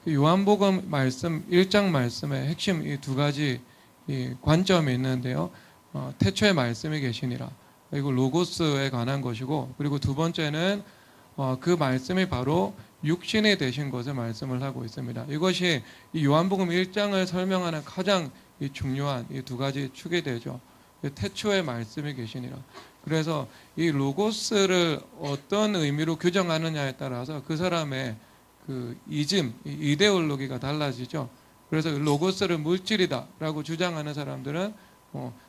요한복음 말씀 1장 말씀의 핵심 이 두 가지 이 관점이 있는데요. 태초에 말씀이 계시니라. 그리고 로고스에 관한 것이고, 그리고 두 번째는 그 말씀이 바로 육신이 되신 것을 말씀을 하고 있습니다. 이것이 이 요한복음 1장을 설명하는 가장 이 중요한 이 두 가지 축이 되죠. 태초에 말씀이 계시니라. 그래서 이 로고스를 어떤 의미로 규정하느냐에 따라서 그 사람의 그 이데올로기가 달라지죠. 그래서 로고스를 물질이다라고 주장하는 사람들은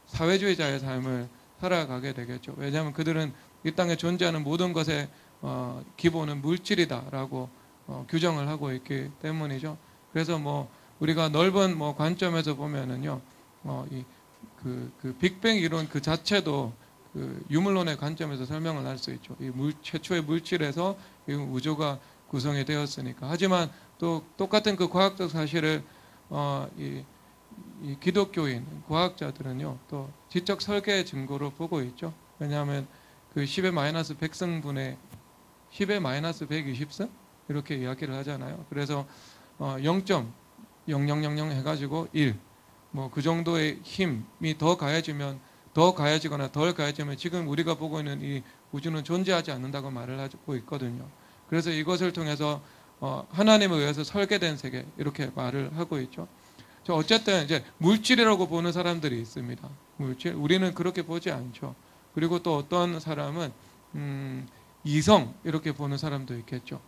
사회주의자의 삶을 살아가게 되겠죠. 왜냐하면 그들은 이 땅에 존재하는 모든 것의 기본은 물질이다라고 규정을 하고 있기 때문이죠. 그래서 우리가 넓은 관점에서 보면은요, 그 빅뱅 이론 그 자체도 그 유물론의 관점에서 설명을 할 수 있죠. 최초의 물질에서 이 우주가 구성이 되었으니까. 하지만 또 똑같은 그 과학적 사실을 이 기독교인 과학자들은요, 또 지적 설계의 증거로 보고 있죠. 왜냐하면 그 10의 마이너스 100승분의 10의 마이너스 120승 이렇게 이야기를 하잖아요. 그래서 0.0000 해가지고 1, 그 정도의 힘이 더 가해지거나 덜 가해지면 지금 우리가 보고 있는 이 우주는 존재하지 않는다고 말을 하고 있거든요. 그래서 이것을 통해서 하나님에 의해서 설계된 세계 이렇게 말을 하고 있죠. 어쨌든 이제 물질이라고 보는 사람들이 있습니다. 물질, 우리는 그렇게 보지 않죠. 그리고 또 어떤 사람은 이성 이렇게 보는 사람도 있겠죠.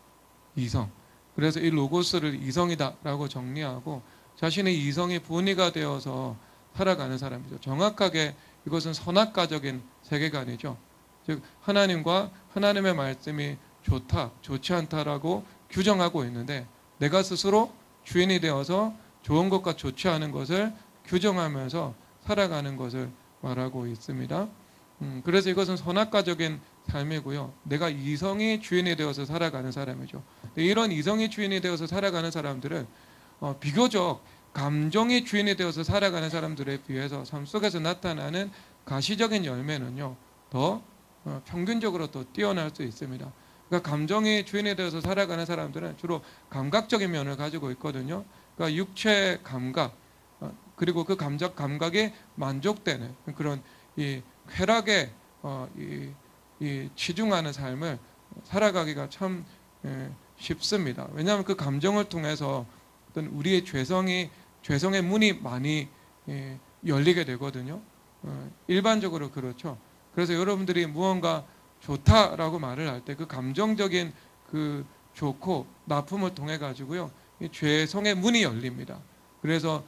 이성. 그래서 이 로고스를 이성이다라고 정리하고 자신의 이성이 분위가 되어서 살아가는 사람이죠. 정확하게 이것은 선악과적인 세계관이죠. 즉 하나님과 하나님의 말씀이 좋다, 좋지 않다라고 규정하고 있는데 내가 스스로 주인이 되어서 좋은 것과 좋지 않은 것을 규정하면서 살아가는 것을 말하고 있습니다. 그래서 이것은 선악과적인 삶이고요. 내가 이성이 주인이 되어서 살아가는 사람이죠. 이런 이성이 주인이 되어서 살아가는 사람들은 비교적 감정이 주인이 되어서 살아가는 사람들에 비해서 삶 속에서 나타나는 가시적인 열매는요, 더 평균적으로 더 뛰어날 수 있습니다. 그러니까 감정이 주인이 되어서 살아가는 사람들은 주로 감각적인 면을 가지고 있거든요. 그러니까 육체 감각, 그리고 그 감각이 만족되는 그런 이 쾌락에 치중하는 삶을 살아가기가 참 쉽습니다. 왜냐하면 그 감정을 통해서 어떤 우리의 죄성의 문이 많이 열리게 되거든요. 일반적으로 그렇죠. 그래서 여러분들이 무언가 좋다라고 말을 할 때 그 감정적인 그 좋고 나쁨을 통해 가지고요, 이 죄성의 문이 열립니다. 그래서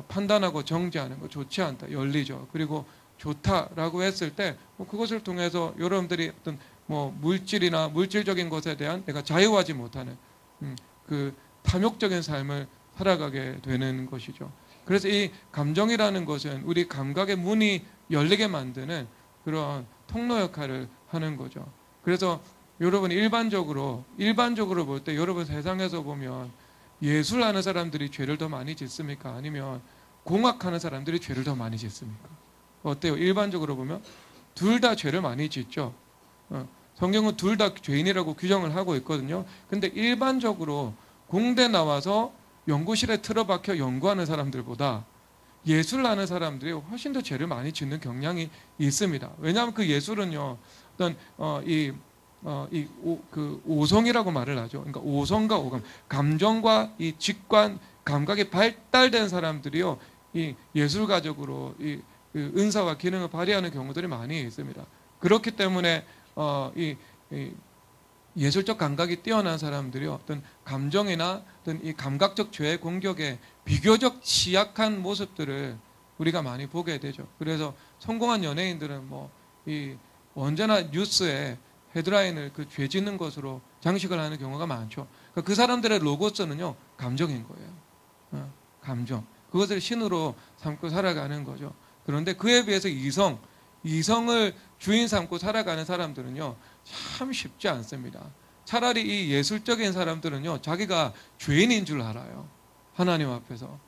판단하고 정죄하는 거 좋지 않다 열리죠. 그리고 좋다라고 했을 때 그것을 통해서 여러분들이 어떤 물질이나 물질적인 것에 대한 내가 자유하지 못하는 그 탐욕적인 삶을 살아가게 되는 것이죠. 그래서 이 감정이라는 것은 우리 감각의 문이 열리게 만드는 그런 통로 역할을 하는 거죠. 그래서 여러분 일반적으로 볼 때 여러분 세상에서 보면 예술하는 사람들이 죄를 더 많이 짓습니까? 아니면 공학하는 사람들이 죄를 더 많이 짓습니까? 어때요? 일반적으로 보면 둘 다 죄를 많이 짓죠. 성경은 둘 다 죄인이라고 규정을 하고 있거든요. 근데 일반적으로 공대 나와서 연구실에 틀어박혀 연구하는 사람들보다 예술하는 사람들이 훨씬 더 죄를 많이 짓는 경향이 있습니다. 왜냐하면 그 예술은요, 어떤 그 오성이라고 말을 하죠. 그러니까 오성과 오감, 감정과 이 직관, 감각이 발달된 사람들이요, 이 예술가적으로 이 은사와 기능을 발휘하는 경우들이 많이 있습니다. 그렇기 때문에 이 예술적 감각이 뛰어난 사람들이 어떤 감정이나 어떤 이 감각적 죄의 공격에 비교적 취약한 모습들을 우리가 많이 보게 되죠. 그래서 성공한 연예인들은 언제나 뉴스에 헤드라인을 그 죄 짓는 것으로 장식을 하는 경우가 많죠. 그러니까 그 사람들의 로고스는요, 감정인 거예요. 감정. 그것을 신으로 삼고 살아가는 거죠. 그런데 그에 비해서 이성을 주인 삼고 살아가는 사람들은요, 참 쉽지 않습니다. 차라리 이 예술적인 사람들은요, 자기가 죄인인 줄 알아요. 하나님 앞에서.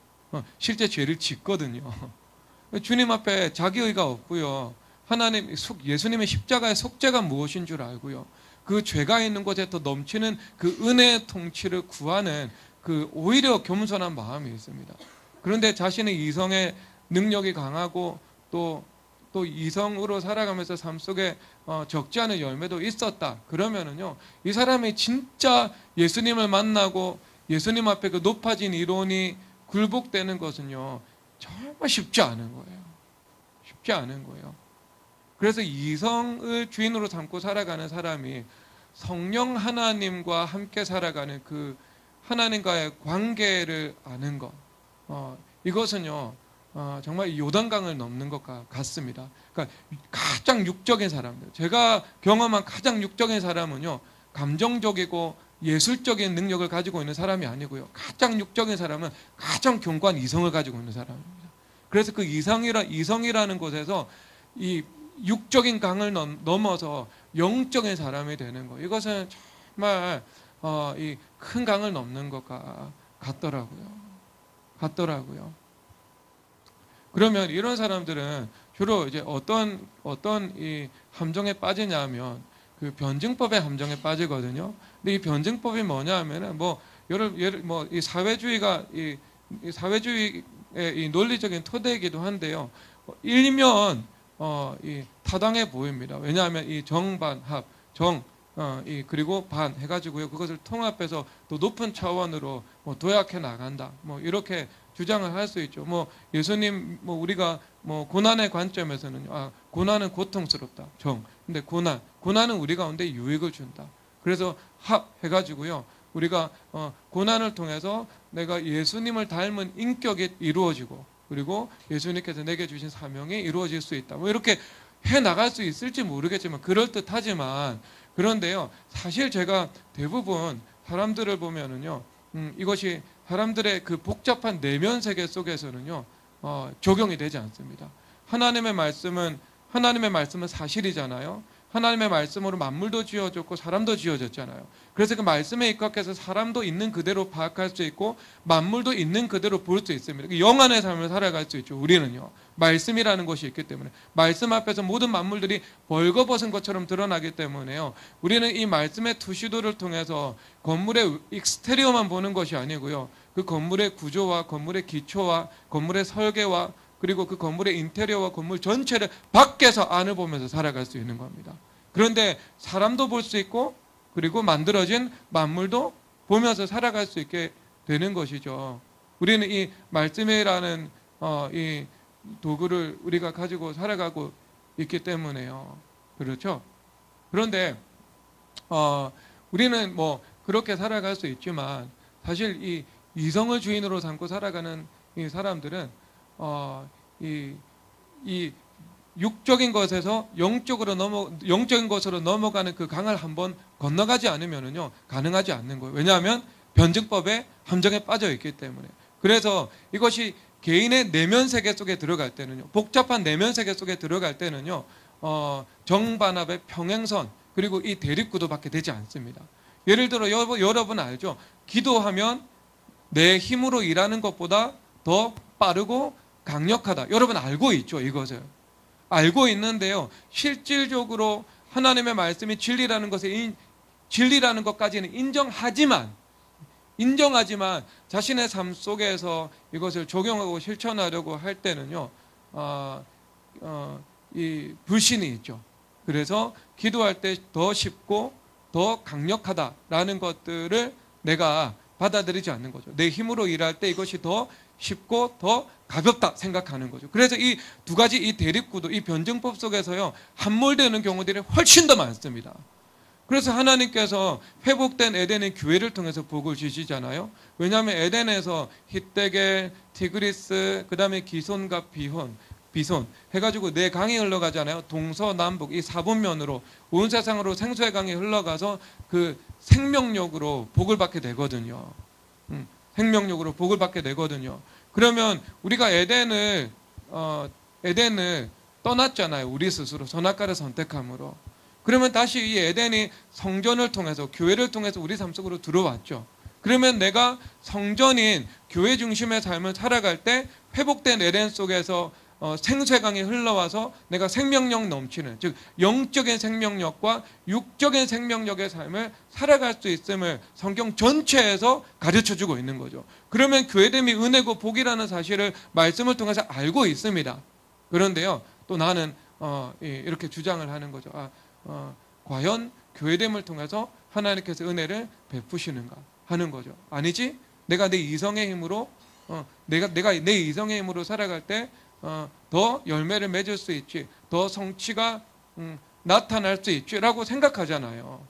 실제 죄를 짓거든요. 주님 앞에 자기의가 없고요. 예수님의 십자가의 속죄가 무엇인 줄 알고요. 그 죄가 있는 곳에 더 넘치는 그 은혜의 통치를 구하는 그 오히려 겸손한 마음이 있습니다. 그런데 자신의 이성의 능력이 강하고 또 이성으로 살아가면서 삶 속에 적지 않은 열매도 있었다. 그러면은요, 이 사람이 진짜 예수님을 만나고 예수님 앞에 그 높아진 이론이 굴복되는 것은요, 정말 쉽지 않은 거예요. 쉽지 않은 거예요. 그래서 이성을 주인으로 삼고 살아가는 사람이 성령 하나님과 함께 살아가는 그 하나님과의 관계를 아는 것, 이것은요, 정말 요단강을 넘는 것 같습니다. 그러니까 가장 육적인 사람들, 제가 경험한 가장 육적인 사람은요, 감정적이고 예술적인 능력을 가지고 있는 사람이 아니고요, 가장 육적인 사람은 가장 견고한 이성을 가지고 있는 사람입니다. 그래서 그 이성이라는 곳에서 이 육적인 강을 넘어서 영적인 사람이 되는 거, 이것은 정말 이 큰 강을 넘는 것 같더라고요. 그러면 이런 사람들은 주로 이제 어떤 이 함정에 빠지냐면 그 변증법의 함정에 빠지거든요. 근데 이 변증법이 뭐냐면은 이 사회주의가 이 사회주의의 이 논리적인 토대이기도 한데요. 일면 이 타당해 보입니다. 왜냐하면 이 정반합, 그리고 반 해가지고요, 그것을 통합해서 또 높은 차원으로 도약해 나간다. 이렇게 주장을 할 수 있죠. 예수님, 우리가 고난의 관점에서는 고난은 고통스럽다. 근데 고난은 우리 가운데 유익을 준다. 그래서 합 해가지고요, 우리가 고난을 통해서 내가 예수님을 닮은 인격이 이루어지고, 그리고 예수님께서 내게 주신 사명이 이루어질 수 있다. 이렇게 해 나갈 수 있을지 모르겠지만 그럴듯하지만, 그런데요, 사실 제가 대부분 사람들을 보면은요, 이것이 사람들의 그 복잡한 내면 세계 속에서는요, 적용이 되지 않습니다. 하나님의 말씀은 사실이잖아요. 하나님의 말씀으로 만물도 지어졌고 사람도 지어졌잖아요. 그래서 그 말씀에 입각해서 사람도 있는 그대로 파악할 수 있고 만물도 있는 그대로 볼 수 있습니다. 영안의 삶을 살아갈 수 있죠. 우리는요, 말씀이라는 것이 있기 때문에, 말씀 앞에서 모든 만물들이 벌거벗은 것처럼 드러나기 때문에요, 우리는 이 말씀의 투시도를 통해서 건물의 익스테리어만 보는 것이 아니고요, 그 건물의 구조와 건물의 기초와 건물의 설계와 그리고 그 건물의 인테리어와 건물 전체를 밖에서 안을 보면서 살아갈 수 있는 겁니다. 그런데 사람도 볼 수 있고 그리고 만들어진 만물도 보면서 살아갈 수 있게 되는 것이죠. 우리는 이 말씀이라는 이 도구를 우리가 가지고 살아가고 있기 때문에요. 그렇죠? 그런데 우리는 그렇게 살아갈 수 있지만 사실 이 이성을 주인으로 삼고 살아가는 이 사람들은 이 육적인 것에서 영적인 것으로 넘어가는 그 강을 한번 건너가지 않으면은요, 가능하지 않는 거예요. 왜냐하면 변증법의 함정에 빠져 있기 때문에. 그래서 이것이 개인의 내면 세계 속에 들어갈 때는요, 복잡한 내면 세계 속에 들어갈 때는요, 정반합의 평행선 그리고 이 대립구도밖에 되지 않습니다. 예를 들어 여러분 알죠? 기도하면 내 힘으로 일하는 것보다 더 빠르고 강력하다. 여러분 알고 있죠, 이것을. 알고 있는데요, 실질적으로 하나님의 말씀이 진리라는 것까지는 인정하지만 자신의 삶 속에서 이것을 적용하고 실천하려고 할 때는요, 이 불신이 있죠. 그래서 기도할 때 더 쉽고 더 강력하다라는 것들을 내가 받아들이지 않는 거죠. 내 힘으로 일할 때 이것이 더 쉽고 더 가볍다 생각하는 거죠. 그래서 이 두 가지 이 대립구도, 이 변증법 속에서요, 함몰되는 경우들이 훨씬 더 많습니다. 그래서 하나님께서 회복된 에덴의 교회를 통해서 복을 주시잖아요. 왜냐하면 에덴에서 히데겔, 티그리스, 그 다음에 기손과 비손 해가지고 네 강이 흘러가잖아요. 동서남북 이 사분면으로 온 세상으로 생수의 강이 흘러가서 그 생명력으로 복을 받게 되거든요. 생명력으로 복을 받게 되거든요. 그러면 우리가 에덴을 떠났잖아요. 우리 스스로 선악과를 선택함으로. 그러면 다시 이 에덴이 성전을 통해서, 교회를 통해서 우리 삶 속으로 들어왔죠. 그러면 내가 성전인 교회 중심의 삶을 살아갈 때 회복된 에덴 속에서 생수의 강이 흘러와서 내가 생명력 넘치는, 즉 영적인 생명력과 육적인 생명력의 삶을 살아갈 수 있음을 성경 전체에서 가르쳐주고 있는 거죠. 그러면 교회됨이 은혜고 복이라는 사실을 말씀을 통해서 알고 있습니다. 그런데요, 또 나는 이렇게 주장을 하는 거죠. 과연 교회됨을 통해서 하나님께서 은혜를 베푸시는가 하는 거죠. 아니지? 내가 내 이성의 힘으로 내가 내 이성의 힘으로 살아갈 때 더 열매를 맺을 수 있지, 더 성취가 나타날 수 있지라고 생각하잖아요.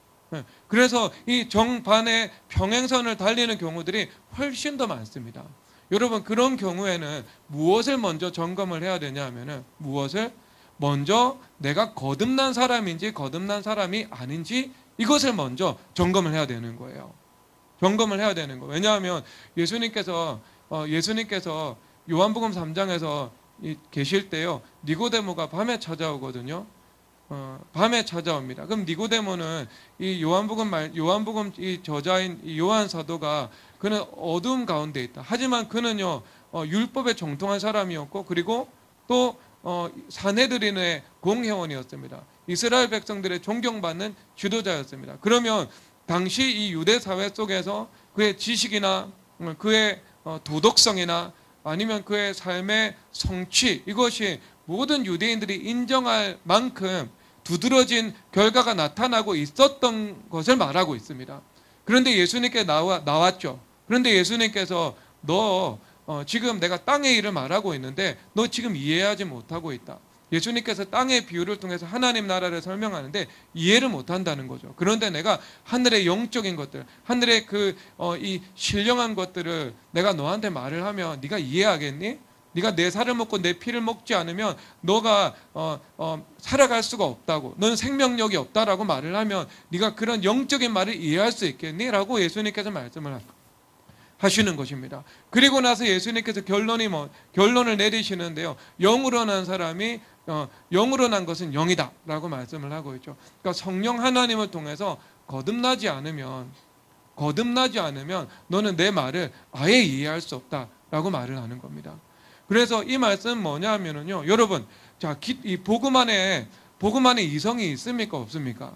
그래서 이 정반의 평행선을 달리는 경우들이 훨씬 더 많습니다. 여러분, 그런 경우에는 무엇을 먼저 점검을 해야 되냐 하면은, 무엇을 먼저 내가 거듭난 사람인지 거듭난 사람이 아닌지 이것을 먼저 점검을 해야 되는 거예요. 점검을 해야 되는 거예요. 왜냐하면 예수님께서 요한복음 3장에서 계실 때요, 니고데모가 밤에 찾아오거든요. 밤에 찾아옵니다. 그럼 니고데모는 이 요한복음 이 저자인 이 요한 사도가 그는 어두움 가운데 있다. 하지만 그는요, 율법에 정통한 사람이었고, 그리고 또 사내들인의 공회원이었습니다. 이스라엘 백성들의 존경받는 지도자였습니다. 그러면 당시 이 유대 사회 속에서 그의 지식이나 그의 도덕성이나 아니면 그의 삶의 성취, 이것이 모든 유대인들이 인정할 만큼 두드러진 결과가 나타나고 있었던 것을 말하고 있습니다. 그런데 예수님께 나왔죠. 그런데 예수님께서 지금 내가 땅의 일을 말하고 있는데 너 지금 이해하지 못하고 있다. 예수님께서 땅의 비유를 통해서 하나님 나라를 설명하는데 이해를 못한다는 거죠. 그런데 내가 하늘의 영적인 것들, 하늘의 이 신령한 것들을 내가 너한테 말을 하면 네가 이해하겠니? 네가 내 살을 먹고 내 피를 먹지 않으면 너가 살아갈 수가 없다고, 너는 생명력이 없다라고 말을 하면 네가 그런 영적인 말을 이해할 수 있겠니? 라고 예수님께서 말씀을 하시는 것입니다. 그리고 나서 예수님께서 결론을 내리시는데요, 영으로 난 사람이 영으로 난 것은 영이다 라고 말씀을 하고 있죠. 그러니까 성령 하나님을 통해서 거듭나지 않으면 너는 내 말을 아예 이해할 수 없다 라고 말을 하는 겁니다. 그래서 이 말씀은 뭐냐 하면은요, 여러분, 이 복음 안에 이성이 있습니까 없습니까?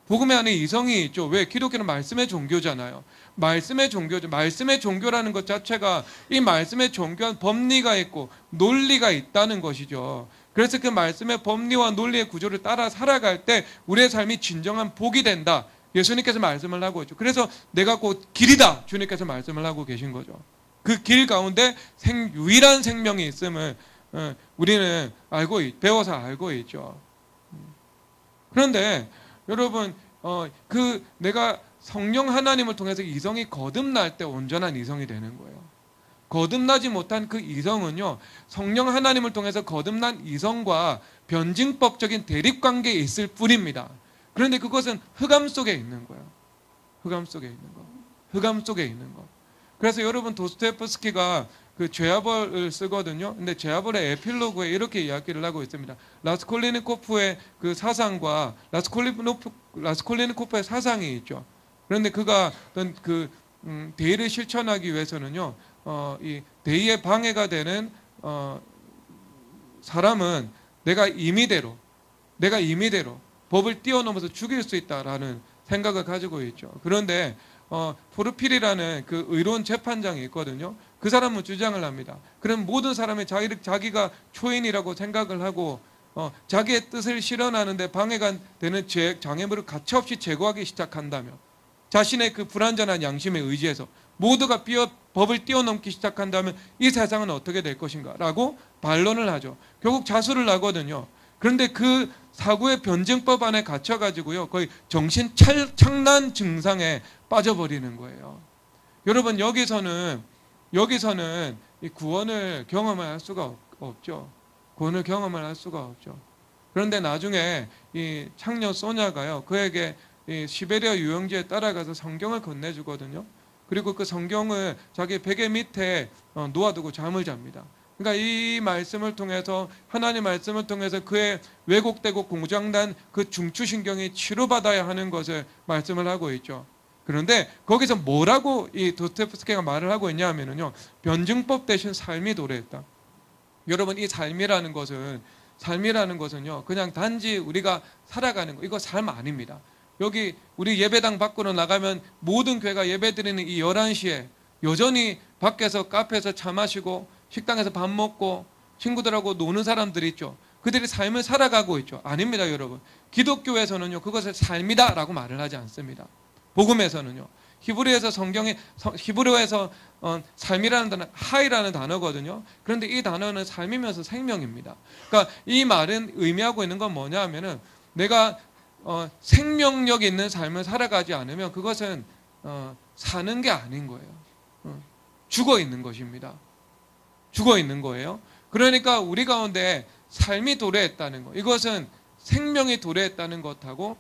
복음 안에 이성이 있죠. 왜? 기독교는 말씀의 종교잖아요. 말씀의 종교라는 것 자체가 이 말씀의 종교한 법리가 있고 논리가 있다는 것이죠. 그래서 그 말씀의 법리와 논리의 구조를 따라 살아갈 때 우리의 삶이 진정한 복이 된다. 예수님께서 말씀을 하고 있죠. 그래서 내가 곧 길이다. 주님께서 말씀을 하고 계신 거죠. 그 길 가운데 유일한 생명이 있음을 우리는 배워서 알고 있죠. 그런데 여러분, 내가 성령 하나님을 통해서 이성이 거듭날 때 온전한 이성이 되는 거예요. 거듭나지 못한 그 이성은요, 성령 하나님을 통해서 거듭난 이성과 변증법적인 대립관계에 있을 뿐입니다. 그런데 그것은 흑암 속에 있는 거예요. 흑암 속에 있는 거. 그래서 여러분, 도스토옙스키가 그 죄와벌을 쓰거든요. 근데 죄와벌의 에필로그에 이렇게 이야기를 하고 있습니다. 라스콜리니코프의 그 사상과 라스콜리니코프의 사상이 있죠. 그런데 그가 어떤 대의를 실천하기 위해서는요, 이 대의에 방해가 되는 사람은 내가 임의대로 법을 뛰어넘어서 죽일 수 있다라는 생각을 가지고 있죠. 그런데 포르필이라는 그 의로운 재판장이 있거든요. 그 사람은 주장을 합니다. 그럼 모든 사람이 자기가 초인이라고 생각을 하고 자기의 뜻을 실현하는데 방해가 되는 장애물을 가차없이 제거하기 시작한다면, 자신의 그 불완전한 양심에 의지해서 모두가 법을 뛰어넘기 시작한다면 이 세상은 어떻게 될 것인가 라고 반론을 하죠. 결국 자수를 하거든요. 그런데 그 사고의 변증법 안에 갇혀가지고요, 거의 정신착란 증상에 빠져버리는 거예요. 여러분, 여기서는 이 구원을 경험할 수가 없죠. 그런데 나중에 이 창녀 소냐가요, 그에게 이 시베리아 유영지에 따라가서 성경을 건네주거든요. 그리고 그 성경을 자기 베개 밑에 놓아두고 잠을 잡니다. 그러니까 이 말씀을 통해서, 하나님 말씀을 통해서 그의 왜곡되고 공장난 그 중추신경이 치료받아야 하는 것을 말씀을 하고 있죠. 그런데 거기서 뭐라고 이 도스토옙스키가 말을 하고 있냐 하면요, 변증법 대신 삶이 도래했다. 여러분, 이 삶이라는 것은요, 그냥 단지 우리가 살아가는 거, 이거 삶 아닙니다. 여기 우리 예배당 밖으로 나가면 모든 교회가 예배드리는 이 11시에 여전히 밖에서 카페에서 차 마시고 식당에서 밥 먹고 친구들하고 노는 사람들이 있죠. 그들이 삶을 살아가고 있죠. 아닙니다, 여러분. 기독교에서는요, 그것을 삶이다라고 말을 하지 않습니다. 복음에서는요. 히브리어에서 삶이라는 단어, 하이라는 단어거든요. 그런데 이 단어는 삶이면서 생명입니다. 그러니까 이 말은 의미하고 있는 건 뭐냐 하면은, 내가 생명력 있는 삶을 살아가지 않으면 그것은 사는 게 아닌 거예요. 죽어 있는 것입니다. 죽어 있는 거예요. 그러니까 우리 가운데 삶이 도래했다는 것, 이것은 생명이 도래했다는 것하고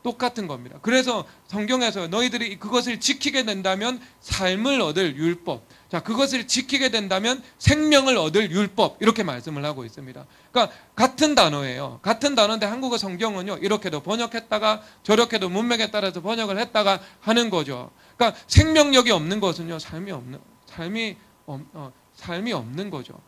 똑같은 겁니다. 그래서 성경에서 너희들이 그것을 지키게 된다면 삶을 얻을 율법, 자, 그것을 지키게 된다면 생명을 얻을 율법, 이렇게 말씀을 하고 있습니다. 그러니까 같은 단어예요. 같은 단어인데 한국어 성경은요, 이렇게도 번역했다가 저렇게도 문맥에 따라서 번역을 했다가 하는 거죠. 그러니까 생명력이 없는 것은요, 삶이 없는 거죠.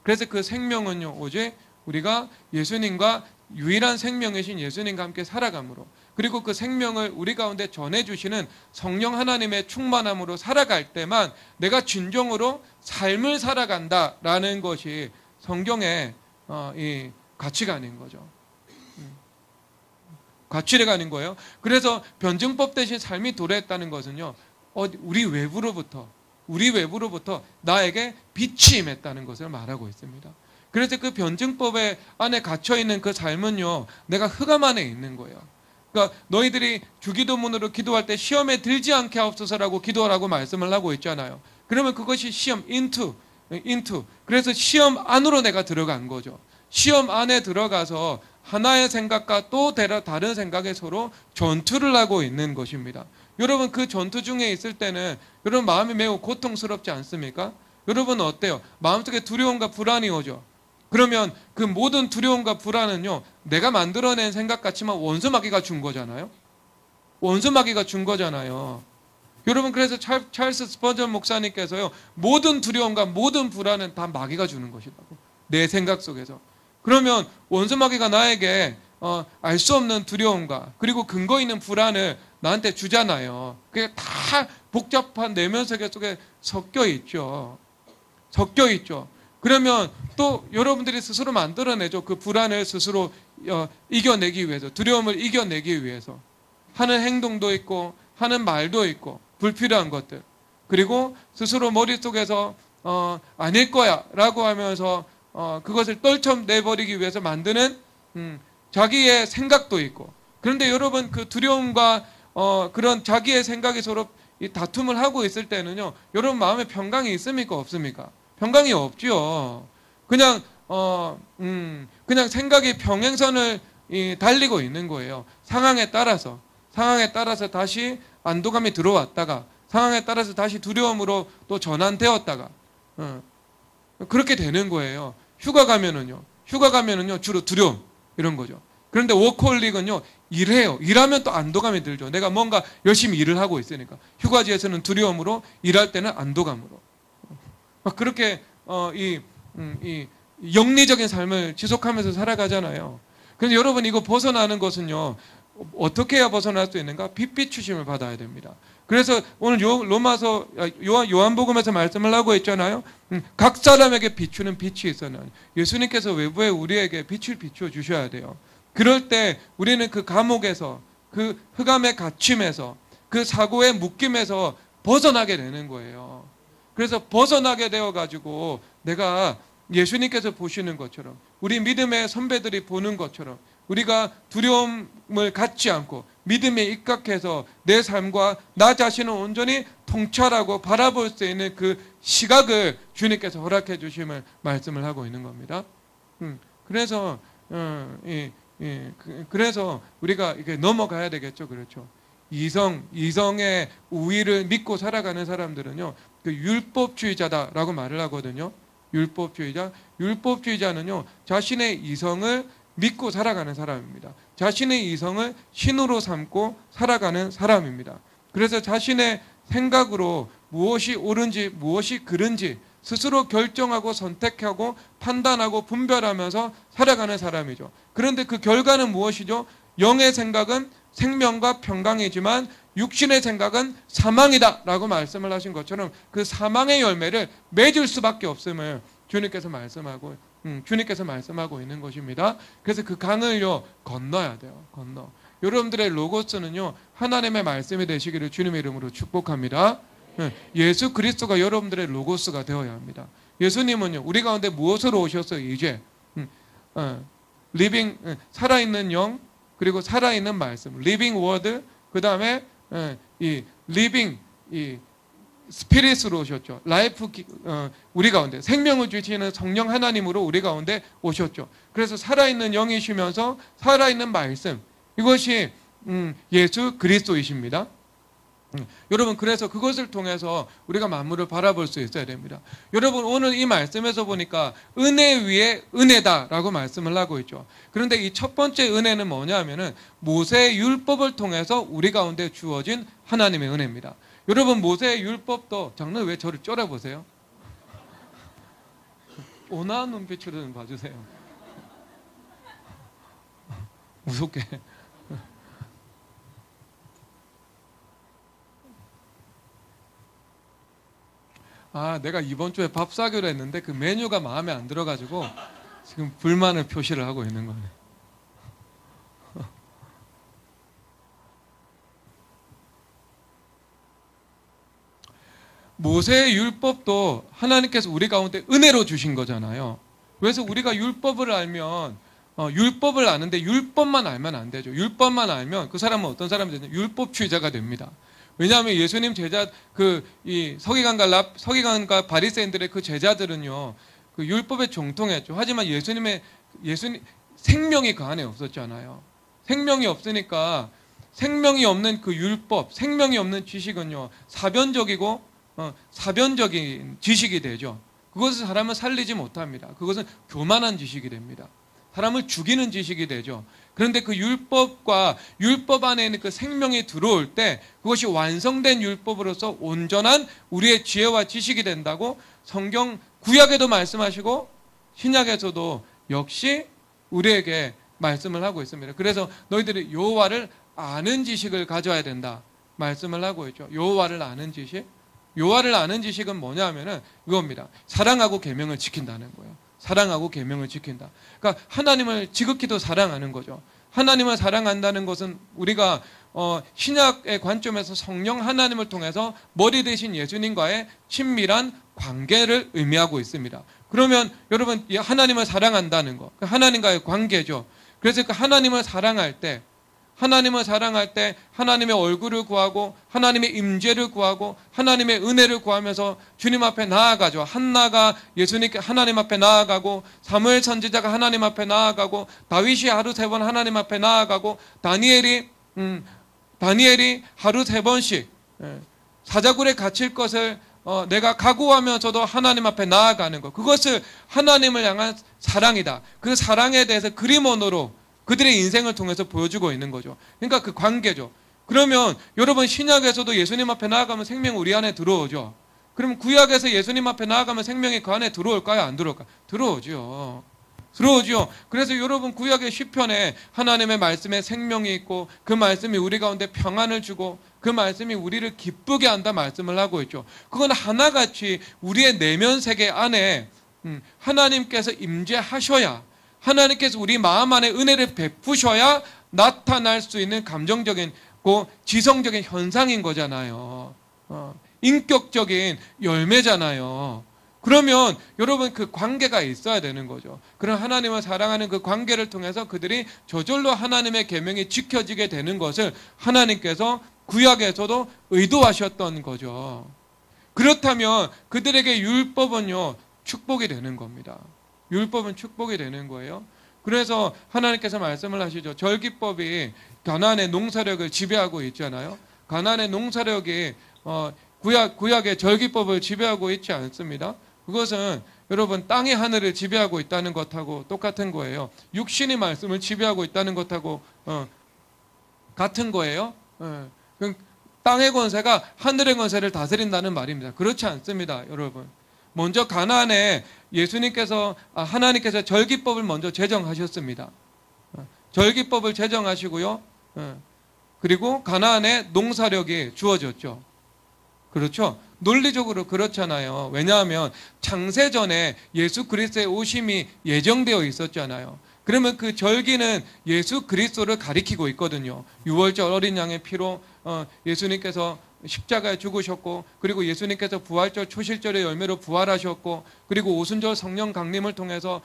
그래서 그 생명은요, 오직 우리가 예수님과 유일한 생명이신 예수님과 함께 살아감으로, 그리고 그 생명을 우리 가운데 전해주시는 성령 하나님의 충만함으로 살아갈 때만 내가 진정으로 삶을 살아간다라는 것이 성경의 이 가치관인 거죠. 가치관인 거예요. 그래서 변증법 대신 삶이 도래했다는 것은요, 우리 외부로부터 나에게 빛이 임했다는 것을 말하고 있습니다. 그래서 그 변증법의 안에 갇혀있는 그 삶은요, 내가 흑암 안에 있는 거예요. 그러니까 너희들이 주기도문으로 기도할 때 시험에 들지 않게 하옵소서라고 기도하라고 말씀을 하고 있잖아요. 그러면 그것이 시험, into. 그래서 시험 안으로 내가 들어간 거죠. 시험 안에 들어가서 하나의 생각과 또 다른 생각에 서로 전투를 하고 있는 것입니다. 여러분, 그 전투 중에 있을 때는 여러분 마음이 매우 고통스럽지 않습니까? 여러분 어때요? 마음속에 두려움과 불안이 오죠. 그러면 그 모든 두려움과 불안은요, 내가 만들어낸 생각 같지만 원수마귀가 준 거잖아요. 원수마귀가 준 거잖아요. 여러분, 그래서 찰스 스펀전 목사님께서요, 모든 두려움과 모든 불안은 다 마귀가 주는 것이라고, 내 생각 속에서. 그러면 원수마귀가 나에게 알 수 없는 두려움과 그리고 근거 있는 불안을 나한테 주잖아요. 그게 다 복잡한 내면 세계 속에 섞여 있죠. 그러면 또 여러분들이 스스로 만들어내죠. 그 불안을 스스로 이겨내기 위해서, 두려움을 이겨내기 위해서 하는 행동도 있고 하는 말도 있고 불필요한 것들, 그리고 스스로 머릿속에서 아닐 거야 라고 하면서 그것을 떨쳐내버리기 위해서 만드는 자기의 생각도 있고. 그런데 여러분, 그 두려움과 그런 자기의 생각이 서로 이 다툼을 하고 있을 때는요, 여러분 마음에 평강이 있습니까? 없습니까? 평강이 없죠. 그냥 생각이 평행선을 달리고 있는 거예요. 상황에 따라서 다시 안도감이 들어왔다가, 상황에 따라서 다시 두려움으로 또 전환되었다가, 그렇게 되는 거예요. 휴가 가면은요 주로 두려움, 이런 거죠. 그런데 워커홀릭은요, 일해요. 일하면 또 안도감이 들죠. 내가 뭔가 열심히 일을 하고 있으니까. 휴가지에서는 두려움으로, 일할 때는 안도감으로. 그렇게 이 영리적인 삶을 지속하면서 살아가잖아요. 그런데 여러분, 이거 벗어나는 것은요, 어떻게 해야 벗어날 수 있는가? 빛 주심을 받아야 됩니다. 그래서 오늘 요한복음에서 말씀을 하고 있잖아요. 각 사람에게 비추는 빛이 있어요. 예수님께서 외부에 우리에게 빛을 비추어 주셔야 돼요. 그럴 때 우리는 그 감옥에서, 그 흑암의 갇힘에서, 그 사고의 묶임에서 벗어나게 되는 거예요. 그래서 벗어나게 되어가지고 내가 예수님께서 보시는 것처럼, 우리 믿음의 선배들이 보는 것처럼, 우리가 두려움을 갖지 않고 믿음에 입각해서 내 삶과 나 자신을 온전히 통찰하고 바라볼 수 있는 그 시각을 주님께서 허락해 주심을 말씀을 하고 있는 겁니다. 그래서 그래서 우리가 이게 넘어가야 되겠죠. 그렇죠. 이성의 우위를 믿고 살아가는 사람들은요, 그 율법주의자다라고 말을 하거든요. 율법주의자는요, 자신의 이성을 믿고 살아가는 사람입니다. 자신의 이성을 신으로 삼고 살아가는 사람입니다. 그래서 자신의 생각으로 무엇이 옳은지 무엇이 그른지 스스로 결정하고 선택하고 판단하고 분별하면서 살아가는 사람이죠. 그런데 그 결과는 무엇이죠? 영의 생각은 생명과 평강이지만 육신의 생각은 사망이다 라고 말씀을 하신 것처럼 그 사망의 열매를 맺을 수밖에 없음을 주님께서 말씀하고 있는 것입니다. 그래서 그 강을요 건너야 돼요. 건너. 여러분들의 로고스는요 하나님의 말씀이 되시기를 주님의 이름으로 축복합니다. 예수 그리스도가 여러분들의 로고스가 되어야 합니다. 예수님은요 우리 가운데 무엇으로 오셨어요? 이제 리빙 살아있는 영 그리고 살아있는 말씀 리빙 워드 그 다음에 이 리빙 이 스피릿으로 오셨죠. 라이프 우리 가운데 생명을 주시는 성령 하나님으로 우리 가운데 오셨죠. 그래서 살아있는 영이시면서 살아있는 말씀 이것이 예수 그리스도이십니다. 여러분 그래서 그것을 통해서 우리가 만물을 바라볼 수 있어야 됩니다. 여러분 오늘 이 말씀에서 보니까 은혜 위에 은혜다라고 말씀을 하고 있죠. 그런데 이 첫 번째 은혜는 뭐냐 하면은 모세의 율법을 통해서 우리 가운데 주어진 하나님의 은혜입니다. 여러분 모세의 율법도 장로님 왜 저를 쫄아보세요? 온화한 눈빛으로 좀 봐주세요. 무섭게. 내가 이번 주에 밥 사기로 했는데 그 메뉴가 마음에 안 들어가지고 지금 불만을 표시를 하고 있는 거네. 모세의 율법도 하나님께서 우리 가운데 은혜로 주신 거잖아요. 그래서 우리가 율법을 알면 율법을 아는데 율법만 알면 안 되죠. 율법만 알면 그 사람은 어떤 사람이 되냐? 율법주의자가 됩니다. 왜냐하면 예수님 제자 이 서기관과 바리새인들의 그 제자들은요 그 율법에 종통했죠. 하지만 예수님 생명이 그 안에 없었잖아요. 생명이 없으니까 생명이 없는 그 율법, 생명이 없는 지식은요 사변적이고 사변적인 지식이 되죠. 그것을 사람은 살리지 못합니다. 그것은 교만한 지식이 됩니다. 사람을 죽이는 지식이 되죠. 그런데 그 율법과 율법 안에 있는 그 생명이 들어올 때 그것이 완성된 율법으로서 온전한 우리의 지혜와 지식이 된다고 성경 구약에도 말씀하시고 신약에서도 역시 우리에게 말씀을 하고 있습니다. 그래서 너희들이 여호와를 아는 지식을 가져야 된다 말씀을 하고 있죠. 여호와를 아는 지식. 여호와를 아는 지식은 뭐냐면은 이겁니다. 사랑하고 계명을 지킨다는 거예요. 사랑하고 계명을 지킨다. 그러니까 하나님을 지극히도 사랑하는 거죠. 하나님을 사랑한다는 것은 우리가 신약의 관점에서 성령 하나님을 통해서 머리 대신 예수님과의 친밀한 관계를 의미하고 있습니다. 그러면 여러분 하나님을 사랑한다는 거, 하나님과의 관계죠. 그래서 그 하나님을 사랑할 때 하나님의 얼굴을 구하고 하나님의 임재를 구하고 하나님의 은혜를 구하면서 주님 앞에 나아가죠. 한나가 예수님께 하나님 앞에 나아가고 사무엘 선지자가 하나님 앞에 나아가고 다윗이 하루 3번 하나님 앞에 나아가고 다니엘이 하루 3번씩 사자굴에 갇힐 것을 내가 각오하면서도 하나님 앞에 나아가는 것, 그것을 하나님을 향한 사랑이다. 그 사랑에 대해서 그림원으로 그들의 인생을 통해서 보여주고 있는 거죠. 그러니까 그 관계죠. 그러면 여러분 신약에서도 예수님 앞에 나아가면 생명이 우리 안에 들어오죠. 그럼 구약에서 예수님 앞에 나아가면 생명이 그 안에 들어올까요? 안 들어올까요? 들어오죠. 그래서 여러분 구약의 시편에 하나님의 말씀에 생명이 있고 그 말씀이 우리 가운데 평안을 주고 그 말씀이 우리를 기쁘게 한다 말씀을 하고 있죠. 그건 하나같이 우리의 내면 세계 안에 하나님께서 임재하셔야, 하나님께서 우리 마음 안에 은혜를 베푸셔야 나타날 수 있는 감정적인 지성적인 현상인 거잖아요. 인격적인 열매잖아요. 그러면 여러분 그 관계가 있어야 되는 거죠. 그런 하나님을 사랑하는 그 관계를 통해서 그들이 저절로 하나님의 계명이 지켜지게 되는 것을 하나님께서 구약에서도 의도하셨던 거죠. 그렇다면 그들에게 율법은요 축복이 되는 겁니다. 율법은 축복이 되는 거예요. 그래서 하나님께서 말씀을 하시죠. 절기법이 가나안의 농사력을 지배하고 있잖아요. 가나안의 농사력이 구약의 절기법을 지배하고 있지 않습니다. 그것은 여러분 땅의 하늘을 지배하고 있다는 것하고 똑같은 거예요. 육신의 말씀을 지배하고 있다는 것하고 같은 거예요. 땅의 권세가 하늘의 권세를 다스린다는 말입니다. 그렇지 않습니다, 여러분. 먼저 가나안에 하나님께서 절기법을 먼저 제정하셨습니다. 절기법을 제정하시고요. 그리고 가나안에 농사력이 주어졌죠. 그렇죠? 논리적으로 그렇잖아요. 왜냐하면 창세전에 예수 그리스도의 오심이 예정되어 있었잖아요. 그러면 그 절기는 예수 그리스도를 가리키고 있거든요. 유월절 어린 양의 피로 예수님께서 십자가에 죽으셨고, 그리고 예수님께서 부활절 초실절의 열매로 부활하셨고, 그리고 오순절 성령 강림을 통해서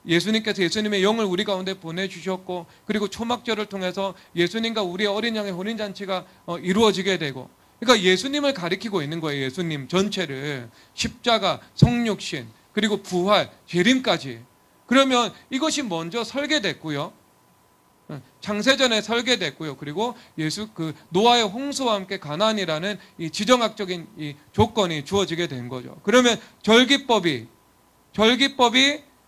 예수님께서 예수님의 영을 우리 가운데 보내주셨고, 그리고 초막절을 통해서 예수님과 우리의 어린 양의 혼인잔치가 이루어지게 되고, 그러니까 예수님을 가리키고 있는 거예요. 예수님 전체를. 십자가, 성육신, 그리고 부활, 재림까지. 그러면 이것이 먼저 설계됐고요. 창세전에 설계됐고요. 그리고 노아의 홍수와 함께 가나안이라는 이 지정학적인 이 조건이 주어지게 된 거죠. 그러면 절기법이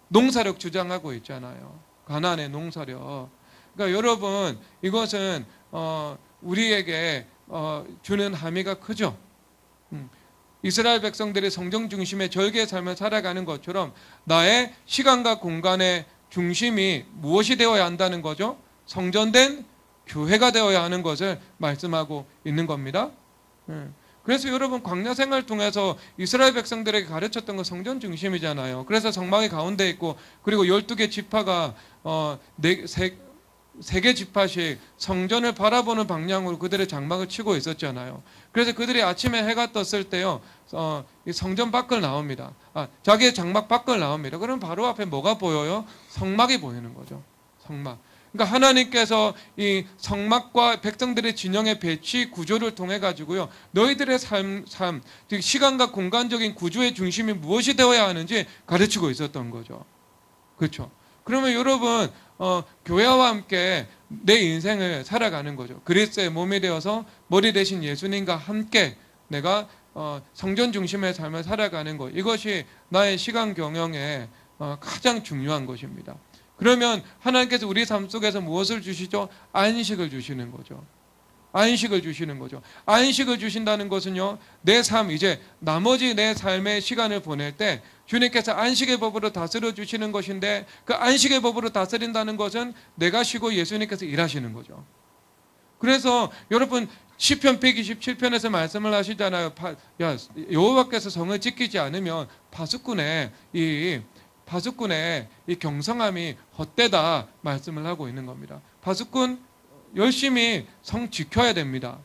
농사력 주장하고 있잖아요. 가나안의 농사력. 그러니까 여러분, 이것은 우리에게 주는 함의가 크죠. 이스라엘 백성들이 성경 중심의 절기의 삶을 살아가는 것처럼 나의 시간과 공간의 중심이 무엇이 되어야 한다는 거죠? 성전된 교회가 되어야 하는 것을 말씀하고 있는 겁니다. 그래서 여러분, 광야 생활을 통해서 이스라엘 백성들에게 가르쳤던 건 성전 중심이잖아요. 그래서 성막이 가운데 있고, 그리고 12개 지파가 3개 지파씩 성전을 바라보는 방향으로 그들의 장막을 치고 있었잖아요. 그래서 그들이 아침에 해가 떴을 때요, 성전 밖을 나옵니다. 자기의 장막 밖을 나옵니다. 그럼 바로 앞에 뭐가 보여요? 성막이 보이는 거죠. 성막. 그러니까 하나님께서 이 성막과 백성들의 진영의 배치 구조를 통해 가지고요, 너희들의 삶, 즉 시간과 공간적인 구조의 중심이 무엇이 되어야 하는지 가르치고 있었던 거죠. 그렇죠? 그러면 여러분, 교회와 함께 내 인생을 살아가는 거죠. 그리스도의 몸이 되어서 머리 대신 예수님과 함께 내가 성전 중심의 삶을 살아가는 것, 이것이 나의 시간 경영에 가장 중요한 것입니다. 그러면 하나님께서 우리 삶 속에서 무엇을 주시죠? 안식을 주시는 거죠. 안식을 주시는 거죠. 안식을 주신다는 것은요, 이제 나머지 내 삶의 시간을 보낼 때 주님께서 안식의 법으로 다스려 주시는 것인데, 그 안식의 법으로 다스린다는 것은 내가 쉬고 예수님께서 일하시는 거죠. 그래서 여러분, 시편 127편에서 말씀을 하시잖아요. 여호와께서 성을 지키지 않으면 파수꾼의 이 경성함이 헛되다 말씀을 하고 있는 겁니다. 파수꾼 열심히 성 지켜야 됩니다.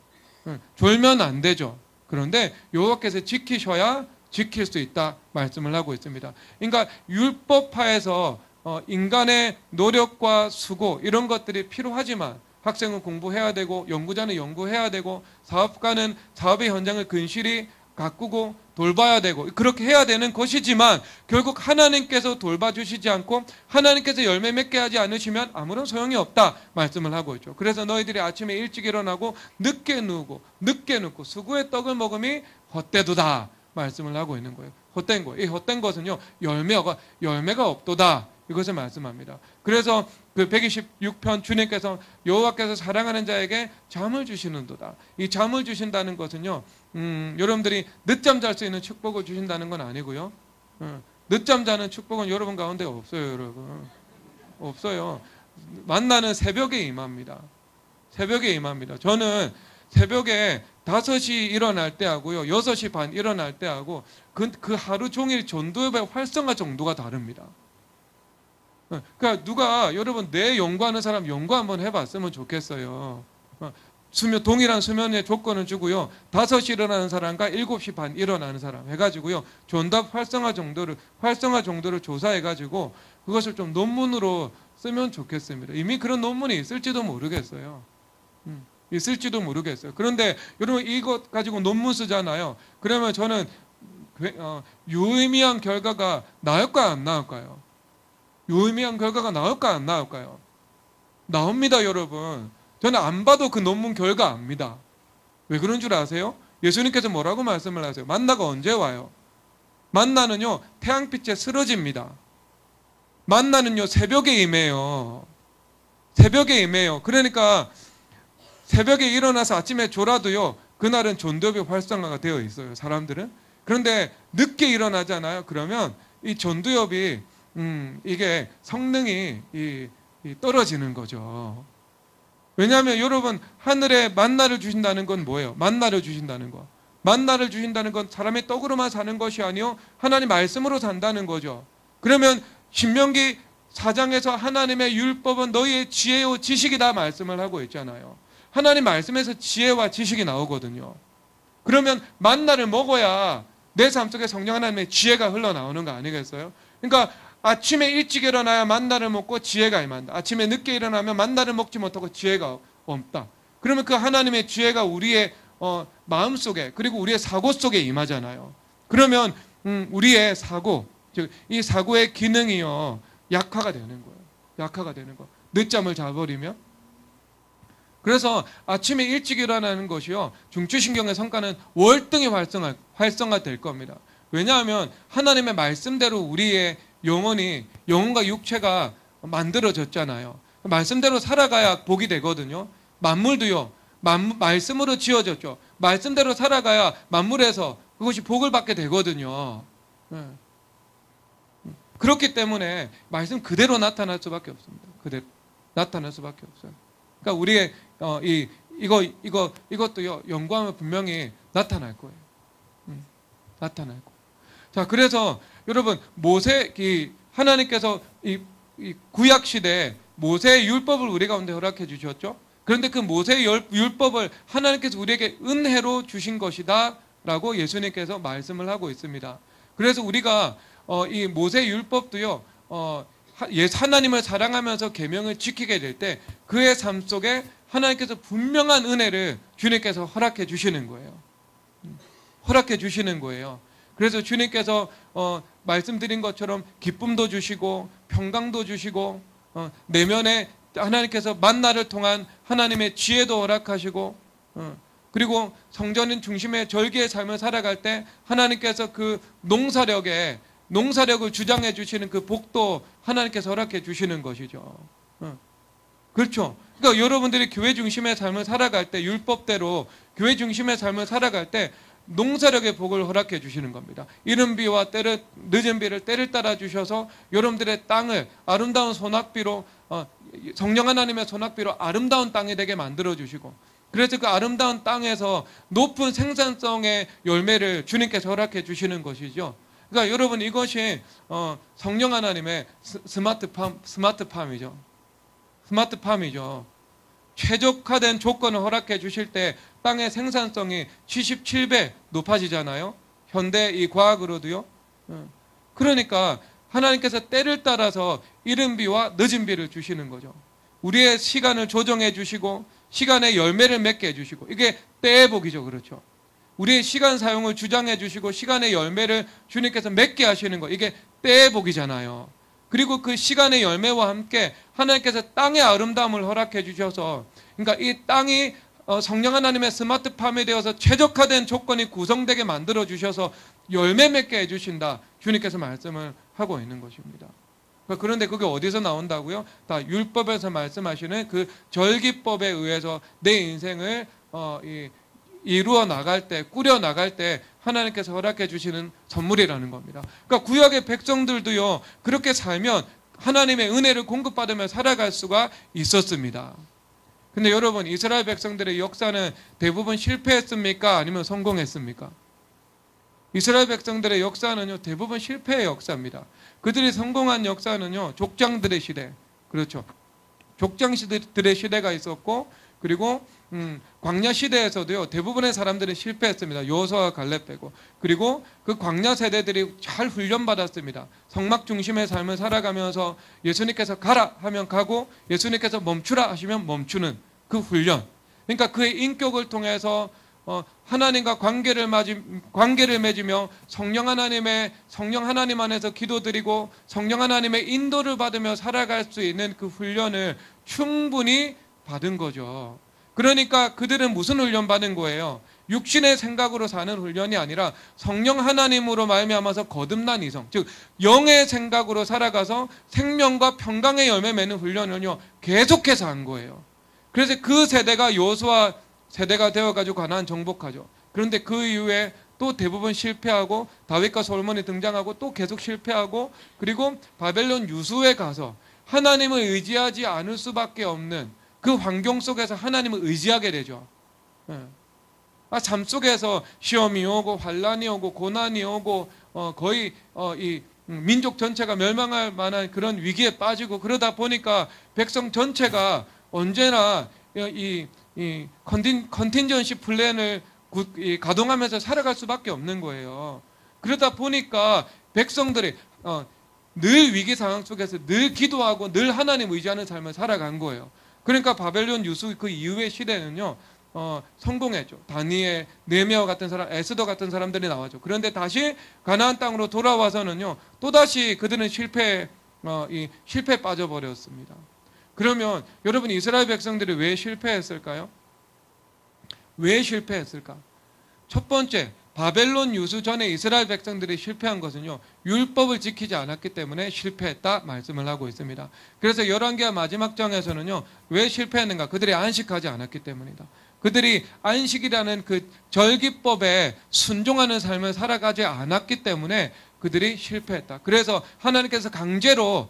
졸면 안 되죠. 그런데 여호와께서 지키셔야 지킬 수 있다 말씀을 하고 있습니다. 그러니까 율법화에서 인간의 노력과 수고, 이런 것들이 필요하지만, 학생은 공부해야 되고, 연구자는 연구해야 되고, 사업가는 사업의 현장을 근실히 가꾸고 돌봐야 되고, 그렇게 해야 되는 것이지만, 결국 하나님께서 돌봐주시지 않고 하나님께서 열매 맺게 하지 않으시면 아무런 소용이 없다 말씀을 하고 있죠. 그래서 너희들이 아침에 일찍 일어나고 늦게 누우고 수구의 떡을 먹음이 헛되도다 말씀을 하고 있는 거예요. 헛된 거. 이 헛된 것은요, 열매가 없도다, 이것을 말씀합니다. 그래서 그 126편 주님께서 여호와께서 사랑하는 자에게 잠을 주시는도다. 이 잠을 주신다는 것은요, 여러분들이 늦잠 잘 수 있는 축복을 주신다는 건 아니고요. 늦잠 자는 축복은 여러분 가운데 없어요, 여러분. 없어요. 만나는 새벽에 임합니다. 새벽에 임합니다. 저는 새벽에 5시 일어날 때하고요, 6시 반 일어날 때하고 그 하루 종일 전도의 활성화 정도가 다릅니다. 그러니까 여러분, 내 연구하는 사람 연구 한번 해봤으면 좋겠어요. 동일한 수면의 조건을 주고요, 5시 일어나는 사람과 7시 반 일어나는 사람 해가지고요, 전답 활성화 정도를 조사해가지고 그것을 좀 논문으로 쓰면 좋겠습니다. 이미 그런 논문이 있을지도 모르겠어요. 그런데 여러분, 이것 가지고 논문 쓰잖아요. 그러면 저는 유의미한 결과가 나올까요, 안 나올까요? 유의미한 결과가 나올까요, 안 나올까요? 나옵니다, 여러분. 저는 안 봐도 그 논문 결과 압니다. 왜 그런 줄 아세요? 예수님께서 뭐라고 말씀을 하세요? 만나가 언제 와요? 만나는요, 태양빛에 쓰러집니다. 만나는요, 새벽에 임해요. 그러니까 새벽에 일어나서 아침에 졸아도요, 그날은 전도의 활성화가 되어 있어요, 사람들은. 그런데 늦게 일어나잖아요. 그러면 이 전두엽이 이게 성능이 떨어지는 거죠. 왜냐하면 여러분, 하늘에 만나를 주신다는 건 뭐예요? 만나를 주신다는 거. 만나를 주신다는 건 사람의 떡으로만 사는 것이 아니요, 하나님 말씀으로 산다는 거죠. 그러면 신명기 4장에서 하나님의 율법은 너희의 지혜요 지식이다 말씀을 하고 있잖아요. 하나님 말씀에서 지혜와 지식이 나오거든요. 그러면 만나를 먹어야 내 삶 속에 성령 하나님의 지혜가 흘러나오는 거 아니겠어요? 그러니까 아침에 일찍 일어나야 만나를 먹고 지혜가 임한다. 아침에 늦게 일어나면 만나를 먹지 못하고 지혜가 없다. 그러면 그 하나님의 지혜가 우리의 마음 속에, 그리고 우리의 사고 속에 임하잖아요. 그러면 우리의 사고, 즉 이 사고의 기능이요, 약화가 되는 거예요. 약화가 되는 거. 늦잠을 자버리면. 그래서 아침에 일찍 일어나는 것이요, 중추신경의 성과는 월등히 활성화될 겁니다. 왜냐하면 하나님의 말씀대로 우리의 영혼과 육체가 만들어졌잖아요. 말씀대로 살아가야 복이 되거든요. 만물도요, 말씀으로 지어졌죠. 말씀대로 살아가야 만물에서 그것이 복을 받게 되거든요. 그렇기 때문에 말씀 그대로 나타날 수밖에 없습니다. 그대로 나타날 수밖에 없어요. 그러니까 우리의 이것도요, 연구하면 분명히 나타날 거예요. 나타날 거예요. 자, 그래서 여러분, 하나님께서 이 구약 시대에 모세의 율법을 우리 가운데 허락해 주셨죠. 그런데 그 모세의 율법을 하나님께서 우리에게 은혜로 주신 것이다라고 예수님께서 말씀을 하고 있습니다. 그래서 우리가 이 모세의 율법도요, 하나님을 사랑하면서 계명을 지키게 될 때 그의 삶 속에 하나님께서 분명한 은혜를 주님께서 허락해 주시는 거예요. 허락해 주시는 거예요. 그래서 주님께서 말씀드린 것처럼 기쁨도 주시고 평강도 주시고 내면에 하나님께서 만나를 통한 하나님의 지혜도 허락하시고 그리고 성전 중심의 절기의 삶을 살아갈 때 하나님께서 그 농사력을 주장해 주시는 그 복도 하나님께서 허락해 주시는 것이죠. 그렇죠. 그러니까 여러분들이 교회 중심의 삶을 살아갈 때, 율법대로 교회 중심의 삶을 살아갈 때 농사력의 복을 허락해 주시는 겁니다. 이른 비와 늦은 비를 때를 따라 주셔서 여러분들의 땅을 아름다운 소낙비로, 성령 하나님의 소낙비로 아름다운 땅이 되게 만들어 주시고, 그래서 그 아름다운 땅에서 높은 생산성의 열매를 주님께서 허락해 주시는 것이죠. 그러니까 여러분, 이것이 성령 하나님의 스마트팜이죠. 최적화된 조건을 허락해 주실 때 땅의 생산성이 77배 높아지잖아요. 현대 이 과학으로도요. 그러니까 하나님께서 때를 따라서 이른 비와 늦은 비를 주시는 거죠. 우리의 시간을 조정해 주시고 시간의 열매를 맺게 해주시고, 이게 때의 복이죠. 그렇죠. 우리의 시간 사용을 주장해 주시고 시간의 열매를 주님께서 맺게 하시는 거, 이게 때의 복이잖아요. 그리고 그 시간의 열매와 함께 하나님께서 땅의 아름다움을 허락해 주셔서, 그러니까 이 땅이 성령 하나님의 스마트팜이 되어서 최적화된 조건이 구성되게 만들어 주셔서 열매 맺게 해주신다, 주님께서 말씀을 하고 있는 것입니다. 그런데 그게 어디서 나온다고요? 다 율법에서 말씀하시는 그 절기법에 의해서 내 인생을 이루어 나갈 때, 꾸려 나갈 때 하나님께서 허락해 주시는 선물이라는 겁니다. 그러니까 구약의 백성들도요, 그렇게 살면 하나님의 은혜를 공급받으며 살아갈 수가 있었습니다. 근데 여러분, 이스라엘 백성들의 역사는 대부분 실패했습니까? 아니면 성공했습니까? 이스라엘 백성들의 역사는요, 대부분 실패의 역사입니다. 그들이 성공한 역사는요, 족장들의 시대, 그렇죠. 족장들의 시대가 있었고, 그리고 광야 시대에서도요, 대부분의 사람들이 실패했습니다. 여호수아와 갈렙 빼고. 그리고 그 광야 세대들이 잘 훈련받았습니다. 성막 중심의 삶을 살아가면서 예수님께서 가라 하면 가고, 예수님께서 멈추라 하시면 멈추는 그 훈련. 그러니까 그의 인격을 통해서 하나님과 관계를 맺으며 성령 하나님 안에서 기도드리고 성령 하나님의 인도를 받으며 살아갈 수 있는 그 훈련을 충분히 받은 거죠. 그러니까 그들은 무슨 훈련 받은 거예요? 육신의 생각으로 사는 훈련이 아니라 성령 하나님으로 말미암아서 거듭난 이성, 즉 영의 생각으로 살아가서 생명과 평강의 열매 맺는 훈련을요, 계속해서 한 거예요. 그래서 그 세대가 여호수아 세대가 되어가지고 가나안 정복하죠. 그런데 그 이후에 또 대부분 실패하고 다윗과 솔몬이 등장하고 또 계속 실패하고 그리고 바벨론 유수에 가서 하나님을 의지하지 않을 수밖에 없는 그 환경 속에서 하나님을 의지하게 되죠. 삶 속에서 시험이 오고 환란이 오고 고난이 오고 거의 이 민족 전체가 멸망할 만한 그런 위기에 빠지고 그러다 보니까 백성 전체가 언제나 이 컨틴전시 플랜을 가동하면서 살아갈 수밖에 없는 거예요. 그러다 보니까 백성들이 늘 위기 상황 속에서 늘 기도하고 늘 하나님 의지하는 삶을 살아간 거예요. 그러니까 바벨론 유수 그 이후의 시대는요 성공했죠. 다니엘, 느헤미야 같은 사람, 에스더 같은 사람들이 나왔죠. 그런데 다시 가나안 땅으로 돌아와서는요 또다시 그들은 실패에 빠져버렸습니다. 그러면 여러분 이스라엘 백성들이 왜 실패했을까요? 왜 실패했을까? 첫 번째, 바벨론 유수 전에 이스라엘 백성들이 실패한 것은요 율법을 지키지 않았기 때문에 실패했다 말씀을 하고 있습니다. 그래서 열왕기하 마지막 장에서는요 왜 실패했는가? 그들이 안식하지 않았기 때문이다. 그들이 안식이라는 그 절기법에 순종하는 삶을 살아가지 않았기 때문에 그들이 실패했다. 그래서 하나님께서 강제로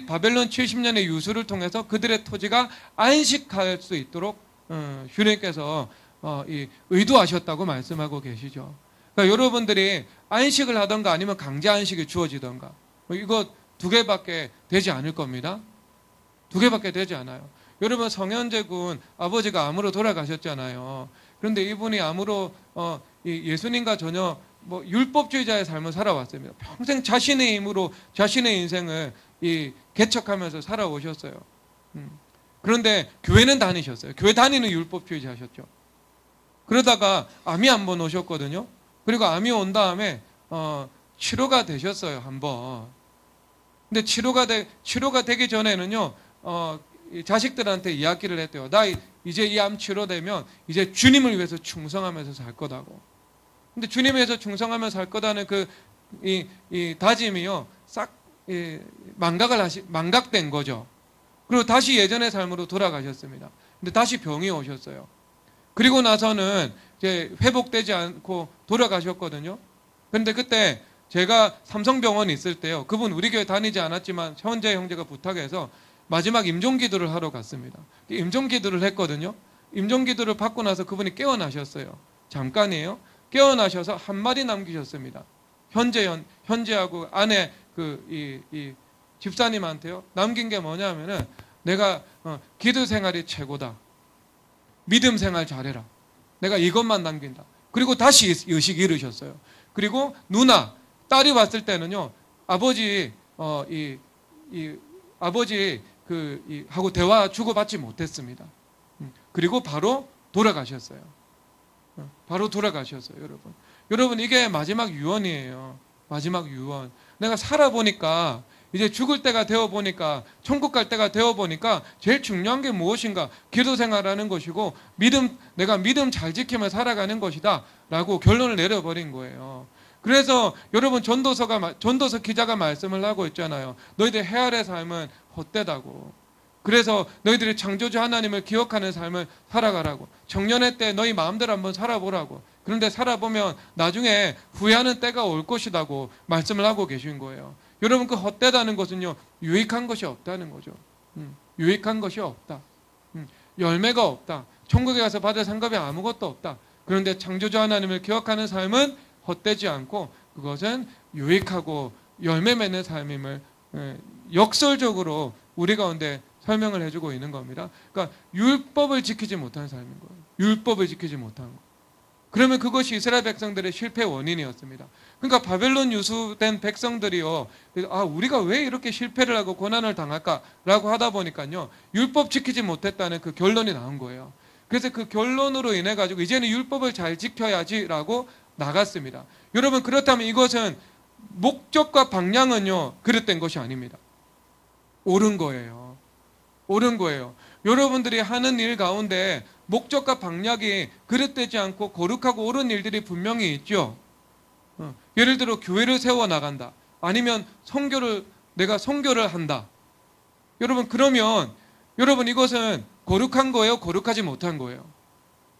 바벨론 70년의 유수를 통해서 그들의 토지가 안식할 수 있도록 주님께서 의도하셨다고 말씀하고 계시죠. 그러니까 여러분들이 안식을 하던가 아니면 강제 안식이 주어지던가 이거 두 개밖에 되지 않을 겁니다. 두 개밖에 되지 않아요. 여러분 성현재 군 아버지가 암으로 돌아가셨잖아요. 그런데 이분이 암으로 예수님과 전혀 율법주의자의 삶을 살아왔습니다. 평생 자신의 힘으로 자신의 인생을 개척하면서 살아오셨어요. 그런데 교회는 다니셨어요. 교회 다니는 율법주의자셨죠. 그러다가 암이 한 번 오셨거든요. 그리고 암이 온 다음에 치료가 되셨어요. 한 번. 근데 치료가 되기 전에는요 자식들한테 이야기를 했대요. 나 이제 이 암 치료되면 이제 주님을 위해서 충성하면서 살 거다고. 근데 주님을 위해서 충성하면서 살 거다는 이 다짐이요 싹 망각된 거죠. 그리고 다시 예전의 삶으로 돌아가셨습니다. 근데 다시 병이 오셨어요. 그리고 나서는 이제 회복되지 않고 돌아가셨거든요. 그런데 그때 제가 삼성병원에 있을 때요. 그분 우리 교회 다니지 않았지만 현재 형제가 부탁해서 마지막 임종기도를 하러 갔습니다. 임종기도를 했거든요. 임종기도를 받고 나서 그분이 깨어나셨어요. 잠깐이에요. 깨어나셔서 한마디 남기셨습니다. 현재하고 아내 이 집사님한테요. 남긴 게 뭐냐면은 내가 기도 생활이 최고다. 믿음 생활 잘해라. 내가 이것만 남긴다. 그리고 다시 의식 잃으셨어요. 그리고 누나, 딸이 왔을 때는요. 아버지 하고 대화 주고받지 못했습니다. 그리고 바로 돌아가셨어요. 바로 돌아가셨어요, 여러분. 여러분 이게 마지막 유언이에요. 마지막 유언. 내가 살아보니까 이제 죽을 때가 되어보니까 천국 갈 때가 되어보니까 제일 중요한 게 무엇인가? 기도 생활하는 것이고 내가 믿음 잘 지키며 살아가는 것이다 라고 결론을 내려버린 거예요. 그래서 여러분 전도서 기자가 말씀을 하고 있잖아요. 너희들 헤아의 삶은 헛되다고. 그래서 너희들이 창조주 하나님을 기억하는 삶을 살아가라고. 청년의 때 너희 마음대로 한번 살아보라고. 그런데 살아보면 나중에 후회하는 때가 올 것이라고 말씀을 하고 계신 거예요. 여러분 그 헛되다는 것은요 유익한 것이 없다는 거죠. 유익한 것이 없다. 열매가 없다. 천국에 가서 받을 상급이 아무것도 없다. 그런데 창조주 하나님을 기억하는 삶은 헛되지 않고 그것은 유익하고 열매 맺는 삶임을 역설적으로 우리 가운데 설명을 해주고 있는 겁니다. 그러니까 율법을 지키지 못한 삶인 거예요. 율법을 지키지 못한 거. 그러면 그것이 이스라엘 백성들의 실패 원인이었습니다. 그러니까 바벨론 유수된 백성들이요. 우리가 왜 이렇게 실패를 하고 고난을 당할까라고 하다 보니까요. 율법 지키지 못했다는 그 결론이 나온 거예요. 그래서 그 결론으로 인해 가지고 이제는 율법을 잘 지켜야지라고 나갔습니다. 여러분 그렇다면 이것은 목적과 방향은요. 그릇된 것이 아닙니다. 옳은 거예요. 옳은 거예요. 여러분들이 하는 일 가운데 목적과 방향이 그릇되지 않고 거룩하고 옳은 일들이 분명히 있죠. 예를 들어 교회를 세워나간다. 아니면 내가 선교를 한다. 여러분 그러면 여러분 이것은 거룩한 거예요? 거룩하지 못한 거예요?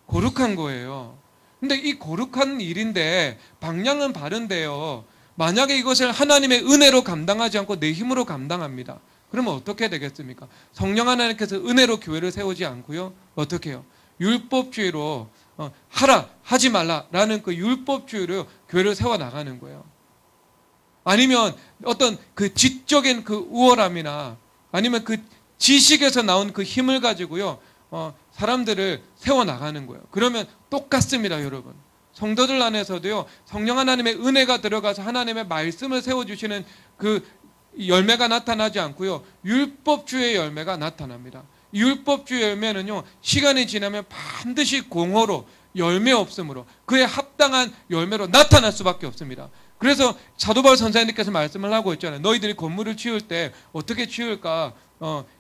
거룩한 거예요. 근데 이 거룩한 일인데 방향은 바른데요. 만약에 이것을 하나님의 은혜로 감당하지 않고 내 힘으로 감당합니다. 그러면 어떻게 되겠습니까? 성령 하나님께서 은혜로 교회를 세우지 않고요. 어떻게 해요? 율법주의로 하라, 하지 말라라는 그 율법주의로 교회를 세워나가는 거예요. 아니면 어떤 그 지적인 그 우월함이나 아니면 그 지식에서 나온 그 힘을 가지고요. 사람들을 세워나가는 거예요. 그러면 똑같습니다, 여러분. 성도들 안에서도요, 성령 하나님의 은혜가 들어가서 하나님의 말씀을 세워주시는 그 열매가 나타나지 않고요, 율법주의 열매가 나타납니다. 율법주의 열매는요, 시간이 지나면 반드시 공허로, 열매 없음으로, 그에 합당한 열매로 나타날 수밖에 없습니다. 그래서 사도 바울 선생님께서 말씀을 하고 있잖아요. 너희들이 건물을 지을 때 어떻게 지을까?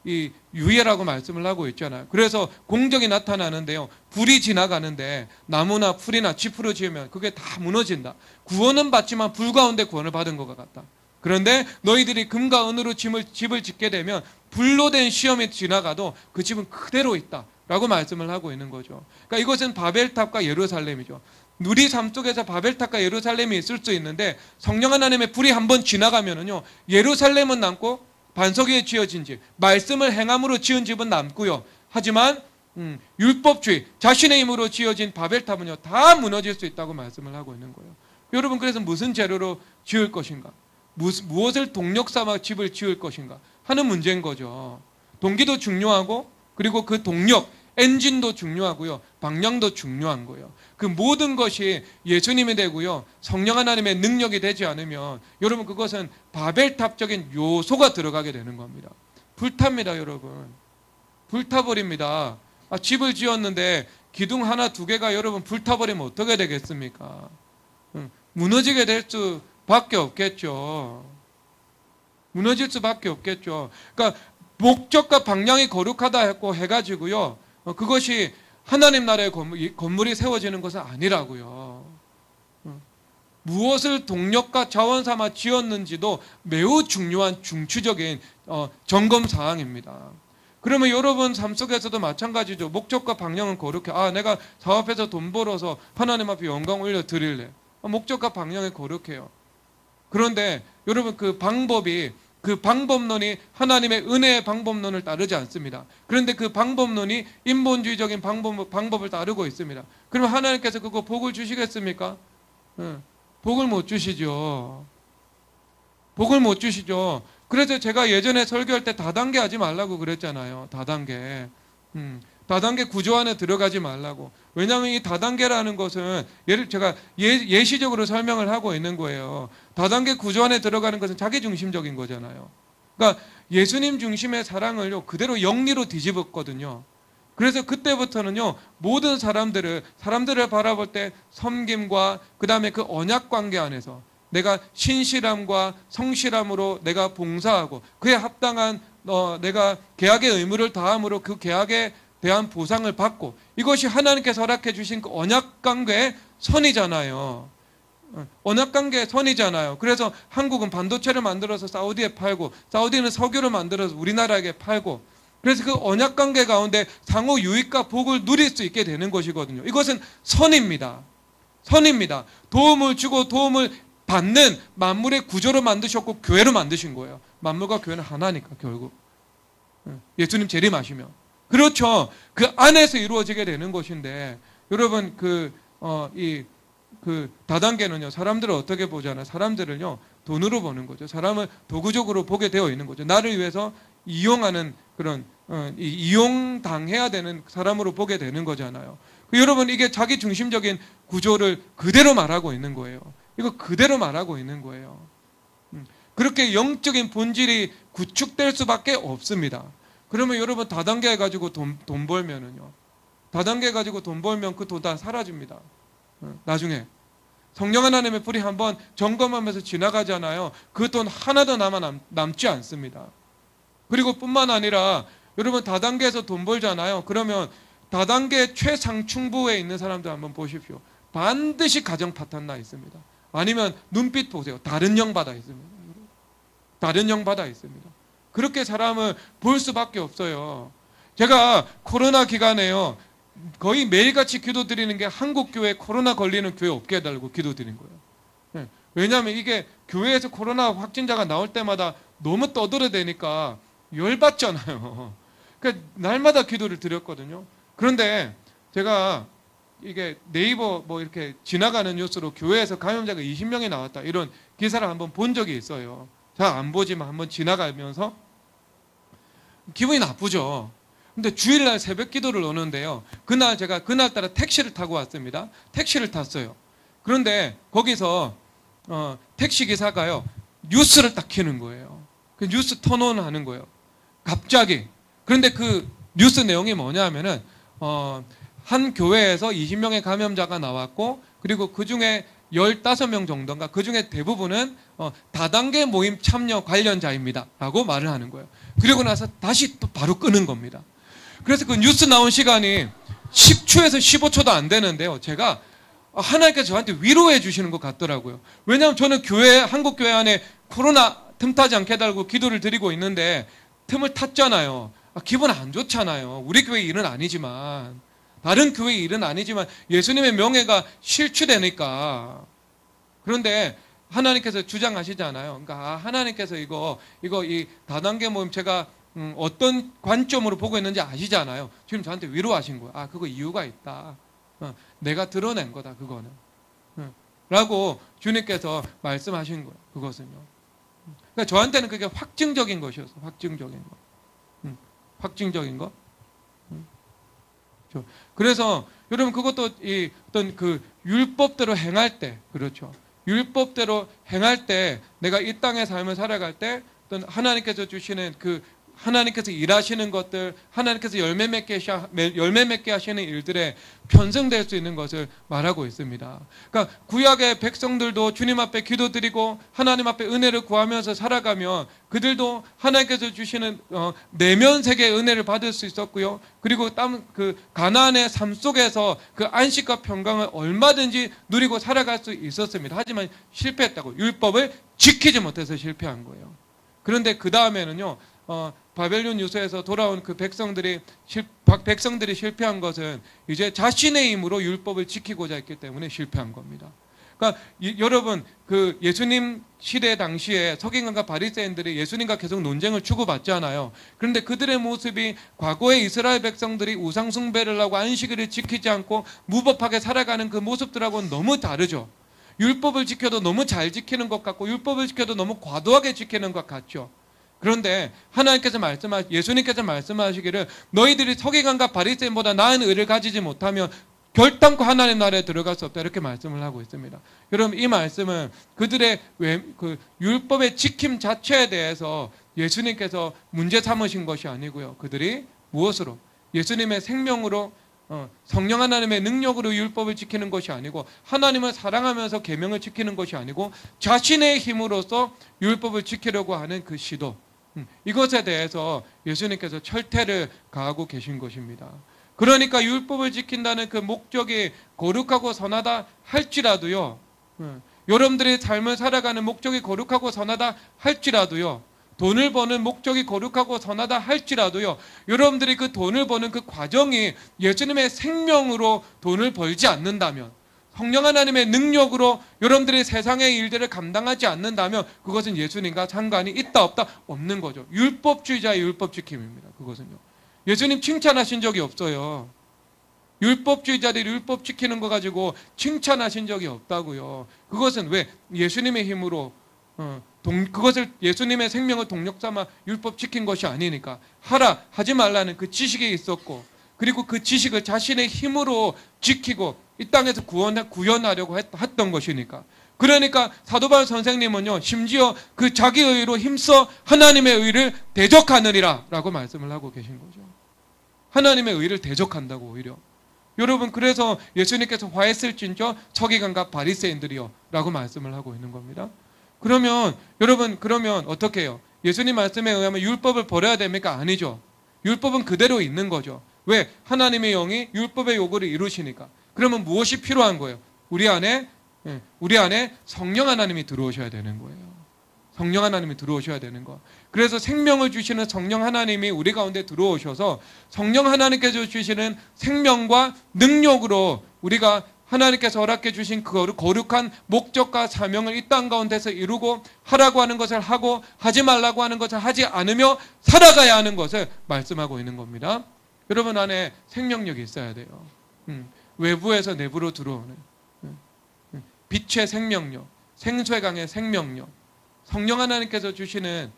이 유예라고 말씀을 하고 있잖아요. 그래서 공적이 나타나는데요, 불이 지나가는데 나무나 풀이나 짚으로 지으면 그게 다 무너진다. 구원은 받지만 불 가운데 구원을 받은 것 같다. 그런데 너희들이 금과 은으로 집을 짓게 되면 불로 된 시험이 지나가도 그 집은 그대로 있다 라고 말씀을 하고 있는 거죠. 그러니까 이것은 바벨탑과 예루살렘이죠. 우리 삶 속에서 바벨탑과 예루살렘이 있을 수 있는데 성령 하나님의 불이 한번 지나가면은요, 예루살렘은 남고 반석 위에 지어진 집, 말씀을 행함으로 지은 집은 남고요. 하지만 율법주의, 자신의 힘으로 지어진 바벨탑은요, 다 무너질 수 있다고 말씀을 하고 있는 거예요. 여러분, 그래서 무슨 재료로 지을 것인가? 무엇을 동력 삼아 집을 지을 것인가 하는 문제인 거죠. 동기도 중요하고, 그리고 그 동력, 엔진도 중요하고요, 방향도 중요한 거예요. 그 모든 것이 예수님이 되고요, 성령 하나님의 능력이 되지 않으면 여러분, 그것은 바벨탑적인 요소가 들어가게 되는 겁니다. 불탑니다, 여러분. 불타버립니다. 집을 지었는데 기둥 하나 두 개가 여러분 불타버리면 어떻게 되겠습니까? 무너지게 될 수밖에 없겠죠. 무너질 수밖에 없겠죠. 그러니까 목적과 방향이 거룩하다 했고 해가지고요, 그것이 하나님 나라의 건물이 세워지는 것은 아니라고요. 무엇을 동력과 자원 삼아 지었는지도 매우 중요한 중추적인 점검 사항입니다. 그러면 여러분 삶 속에서도 마찬가지죠. 목적과 방향은 거룩해. 내가 사업해서 돈 벌어서 하나님 앞에 영광 올려 드릴래. 목적과 방향이 거룩해요. 그런데 여러분, 그 방법론이 하나님의 은혜의 방법론을 따르지 않습니다. 그런데 그 방법론이 인본주의적인 방법을 따르고 있습니다. 그러면 하나님께서 그거 복을 주시겠습니까? 복을 못 주시죠. 복을 못 주시죠. 그래서 제가 예전에 설교할 때 다단계 하지 말라고 그랬잖아요. 다단계. 다단계 구조 안에 들어가지 말라고. 왜냐하면 이 다단계라는 것은 제가 예시적으로 설명을 하고 있는 거예요. 다단계 구조 안에 들어가는 것은 자기중심적인 거잖아요. 그러니까 예수님 중심의 사랑을요, 그대로 영리로 뒤집었거든요. 그래서 그때부터는요, 모든 사람들을 바라볼 때 섬김과 그 다음에 그 언약 관계 안에서 내가 신실함과 성실함으로 내가 봉사하고 그에 합당한 내가 계약의 의무를 다함으로 그 계약에 대한 보상을 받고, 이것이 하나님께서 허락해 주신 그 언약관계의 선이잖아요. 언약관계의 선이잖아요. 그래서 한국은 반도체를 만들어서 사우디에 팔고, 사우디는 석유를 만들어서 우리나라에게 팔고, 그래서 그 언약관계 가운데 상호 유익과 복을 누릴 수 있게 되는 것이거든요. 이것은 선입니다. 선입니다. 도움을 주고 도움을 받는 만물의 구조로 만드셨고 교회로 만드신 거예요. 만물과 교회는 하나니까 결국. 예수님 재림하시면. 그렇죠. 그 안에서 이루어지게 되는 것인데, 여러분, 다단계는요, 사람들을 어떻게 보잖아요. 사람들을요, 돈으로 보는 거죠. 사람을 도구적으로 보게 되어 있는 거죠. 나를 위해서 이용하는 그런, 이용당해야 되는 사람으로 보게 되는 거잖아요. 여러분, 이게 자기 중심적인 구조를 그대로 말하고 있는 거예요. 이거 그대로 말하고 있는 거예요. 그렇게 영적인 본질이 구축될 수밖에 없습니다. 그러면 여러분, 다단계 해가지고 돈 벌면은요, 다단계 해가지고 돈 벌면 그 돈 다 사라집니다. 나중에 성령 하나님의 불이 한번 점검하면서 지나가잖아요. 그 돈 하나도 남지 않습니다. 그리고 뿐만 아니라 여러분, 다단계에서 돈 벌잖아요. 그러면 다단계 최상층부에 있는 사람들 한번 보십시오. 반드시 가정 파탄 나 있습니다. 아니면 눈빛 보세요. 다른 영 받아 있습니다. 다른 영 받아 있습니다. 그렇게 사람을 볼 수밖에 없어요. 제가 코로나 기간에요, 거의 매일같이 기도드리는 게 한국 교회 코로나 걸리는 교회 없게 해달라고 기도드린 거예요. 예. 왜냐하면 이게 교회에서 코로나 확진자가 나올 때마다 너무 떠들어대니까 열받잖아요. 그러니까 날마다 기도를 드렸거든요. 그런데 제가 이게 네이버 뭐 이렇게 지나가는 뉴스로 교회에서 감염자가 20명이 나왔다 이런 기사를 한번 본 적이 있어요. 잘 안 보지만 한번 지나가면서 기분이 나쁘죠. 근데 주일날 새벽 기도를 오는데요. 그날 제가 그날따라 택시를 타고 왔습니다. 택시를 탔어요. 그런데 거기서 택시 기사가요 뉴스를 딱 켜는 거예요. 그 뉴스 턴온 하는 거예요. 갑자기. 그런데 그 뉴스 내용이 뭐냐면은 한 교회에서 20명의 감염자가 나왔고 그리고 그 중에 15명 정도인가 그 중에 대부분은 다단계 모임 참여 관련자입니다 라고 말을 하는 거예요. 그리고 나서 다시 또 바로 끄는 겁니다. 그래서 그 뉴스 나온 시간이 10초에서 15초도 안 되는데요. 제가 하나님께서 저한테 위로해 주시는 것 같더라고요. 왜냐하면 저는 한국 교회 안에 코로나 틈타지 않게 해달라고 기도를 드리고 있는데 틈을 탔잖아요. 기분 안 좋잖아요. 우리 교회 일은 아니지만 다른 교회 일은 아니지만 예수님의 명예가 실추되니까. 그런데 하나님께서 주장하시잖아요. 그러니까 하나님께서 이 다단계 모임 제가 어떤 관점으로 보고 있는지 아시잖아요. 지금 저한테 위로하신 거예요. 그거 이유가 있다. 내가 드러낸 거다 그거는. 라고 주님께서 말씀하신 거예요. 그것은요. 그러니까 저한테는 그게 확증적인 것이었어요. 확증적인 거. 확증적인 거. 그래서 여러분 그것도 어떤 그 율법대로 행할 때 그렇죠. 율법대로 행할 때 내가 이 땅의 삶을 살아갈 때 어떤 하나님께서 주시는 하나님께서 일하시는 것들, 하나님께서 열매 맺게 하시는 일들에 편성될 수 있는 것을 말하고 있습니다. 그러니까 구약의 백성들도 주님 앞에 기도드리고 하나님 앞에 은혜를 구하면서 살아가면 그들도 하나님께서 주시는 내면 세계의 은혜를 받을 수 있었고요. 그리고 가나안의 삶 속에서 그 안식과 평강을 얼마든지 누리고 살아갈 수 있었습니다. 하지만 실패했다고. 율법을 지키지 못해서 실패한 거예요. 그런데 그 다음에는요. 바벨론 유서에서 돌아온 그 백성들이 실패한 것은 이제 자신의 힘으로 율법을 지키고자 했기 때문에 실패한 겁니다. 그러니까 여러분 그 예수님 시대 당시에 서기관과 바리새인들이 예수님과 계속 논쟁을 주고받잖아요. 그런데 그들의 모습이 과거의 이스라엘 백성들이 우상 숭배를 하고 안식일을 지키지 않고 무법하게 살아가는 그 모습들하고는 너무 다르죠. 율법을 지켜도 너무 잘 지키는 것 같고 율법을 지켜도 너무 과도하게 지키는 것 같죠. 그런데 예수님께서 말씀하시기를 너희들이 서기관과 바리새인보다 나은 의를 가지지 못하면 결단코 하나님 나라에 들어갈 수 없다 이렇게 말씀을 하고 있습니다. 여러분 이 말씀은 그들의 그 율법의 지킴 자체에 대해서 예수님께서 문제 삼으신 것이 아니고요. 그들이 무엇으로? 예수님의 생명으로 성령 하나님의 능력으로 율법을 지키는 것이 아니고 하나님을 사랑하면서 계명을 지키는 것이 아니고 자신의 힘으로써 율법을 지키려고 하는 그 시도 이것에 대해서 예수님께서 철퇴를 가하고 계신 것입니다. 그러니까 율법을 지킨다는 그 목적이 거룩하고 선하다 할지라도요. 여러분들의 삶을 살아가는 목적이 거룩하고 선하다 할지라도요. 돈을 버는 목적이 거룩하고 선하다 할지라도요. 여러분들이 그 돈을 버는 그 과정이 예수님의 생명으로 돈을 벌지 않는다면 성령 하나님의 능력으로 여러분들이 세상의 일들을 감당하지 않는다면 그것은 예수님과 상관이 있다 없다 없는 거죠. 율법주의자의 율법 지킴입니다. 그것은요. 예수님 칭찬하신 적이 없어요. 율법주의자들이 율법 지키는 거 가지고 칭찬하신 적이 없다고요. 그것은 왜? 예수님의 힘으로 그것을 예수님의 생명을 동력 삼아 율법 지킨 것이 아니니까 하지 말라는 그 지식이 있었고 그리고 그 지식을 자신의 힘으로 지키고 이 땅에서 구현하려고 했던 것이니까. 그러니까 사도 바울 선생님은요 심지어 그 자기의 의로 힘써 하나님의 의를 대적하느니라 라고 말씀을 하고 계신 거죠. 하나님의 의를 대적한다고 오히려. 여러분 그래서 예수님께서 화했을진저 서기관과 바리새인들이요 라고 말씀을 하고 있는 겁니다. 그러면 여러분 어떻게 해요? 예수님 말씀에 의하면 율법을 버려야 됩니까? 아니죠. 율법은 그대로 있는 거죠. 왜? 하나님의 영이 율법의 요구를 이루시니까. 그러면 무엇이 필요한 거예요? 우리 안에 성령 하나님이 들어오셔야 되는 거예요. 성령 하나님이 들어오셔야 되는 거. 그래서 생명을 주시는 성령 하나님이 우리 가운데 들어오셔서 성령 하나님께서 주시는 생명과 능력으로 우리가 하나님께서 허락해 주신 그 거룩한 목적과 사명을 이 땅 가운데서 이루고 하라고 하는 것을 하고 하지 말라고 하는 것을 하지 않으며 살아가야 하는 것을 말씀하고 있는 겁니다. 여러분 안에 생명력이 있어야 돼요. 외부에서 내부로 들어오는 빛의 생명력, 생수의 강의 생명력, 성령 하나님께서 주시는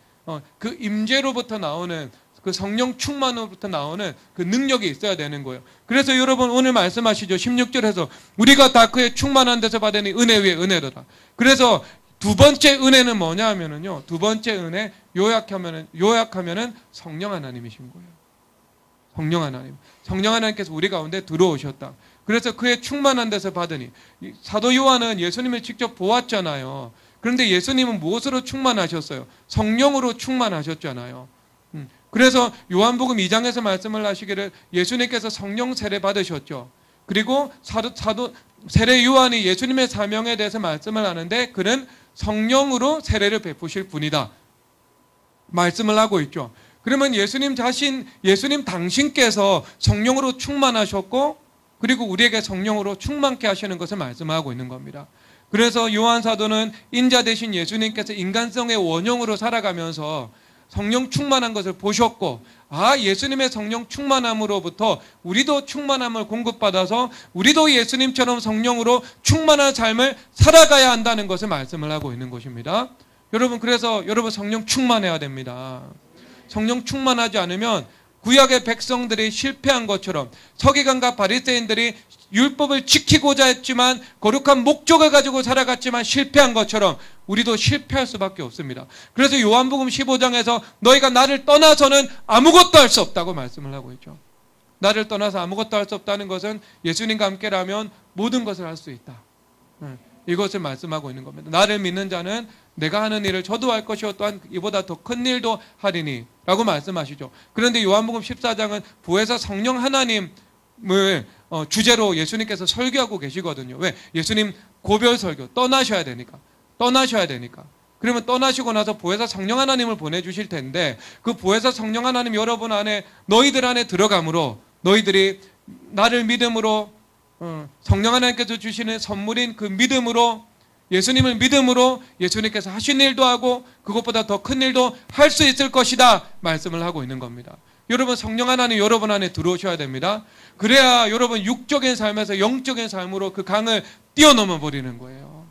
그 임재로부터 나오는 그 성령 충만으로부터 나오는 그 능력이 있어야 되는 거예요. 그래서 여러분 오늘 말씀하시죠. 16절에서 우리가 다 그의 충만한 데서 받으니 은혜 위에 은혜로다. 그래서 두 번째 은혜는 뭐냐 하면은요. 두 번째 은혜 요약하면은 성령 하나님이신 거예요. 성령 하나님. 성령 하나님께서 우리 가운데 들어오셨다. 그래서 그의 충만한 데서 받으니 사도 요한은 예수님을 직접 보았잖아요. 그런데 예수님은 무엇으로 충만하셨어요? 성령으로 충만하셨잖아요. 그래서 요한복음 2장에서 말씀을 하시기를 예수님께서 성령 세례 받으셨죠. 그리고 사도 세례 요한이 예수님의 사명에 대해서 말씀을 하는데 그는 성령으로 세례를 베푸실 분이다. 말씀을 하고 있죠. 그러면 예수님 당신께서 성령으로 충만하셨고 그리고 우리에게 성령으로 충만케 하시는 것을 말씀하고 있는 겁니다. 그래서 요한 사도는 인자 대신 예수님께서 인간성의 원형으로 살아가면서 성령 충만한 것을 보셨고 예수님의 성령 충만함으로부터 우리도 충만함을 공급받아서 우리도 예수님처럼 성령으로 충만한 삶을 살아가야 한다는 것을 말씀을 하고 있는 것입니다. 여러분 그래서 여러분 성령 충만해야 됩니다. 성령 충만하지 않으면 구약의 백성들이 실패한 것처럼 서기관과 바리새인들이 율법을 지키고자 했지만 거룩한 목적을 가지고 살아갔지만 실패한 것처럼 우리도 실패할 수밖에 없습니다. 그래서 요한복음 15장에서 너희가 나를 떠나서는 아무것도 할 수 없다고 말씀을 하고 있죠. 나를 떠나서 아무것도 할 수 없다는 것은 예수님과 함께라면 모든 것을 할 수 있다. 이것을 말씀하고 있는 겁니다. 나를 믿는 자는 내가 하는 일을 저도 할 것이요 또한 이보다 더 큰 일도 하리니 라고 말씀하시죠. 그런데 요한복음 14장은 부에서 성령 하나님을 주제로 예수님께서 설교하고 계시거든요. 왜? 예수님 고별 설교 떠나셔야 되니까. 그러면 떠나시고 나서 보혜사 성령 하나님을 보내주실 텐데 그 보혜사 성령 하나님 여러분 안에 너희들 안에 들어감으로 너희들이 나를 믿음으로 성령 하나님께서 주시는 선물인 그 믿음으로 예수님을 믿음으로 예수님께서 하신 일도 하고 그것보다 더 큰 일도 할 수 있을 것이다 말씀을 하고 있는 겁니다. 여러분 성령 하나님 여러분 안에 들어오셔야 됩니다. 그래야 여러분 육적인 삶에서 영적인 삶으로 그 강을 뛰어넘어 버리는 거예요.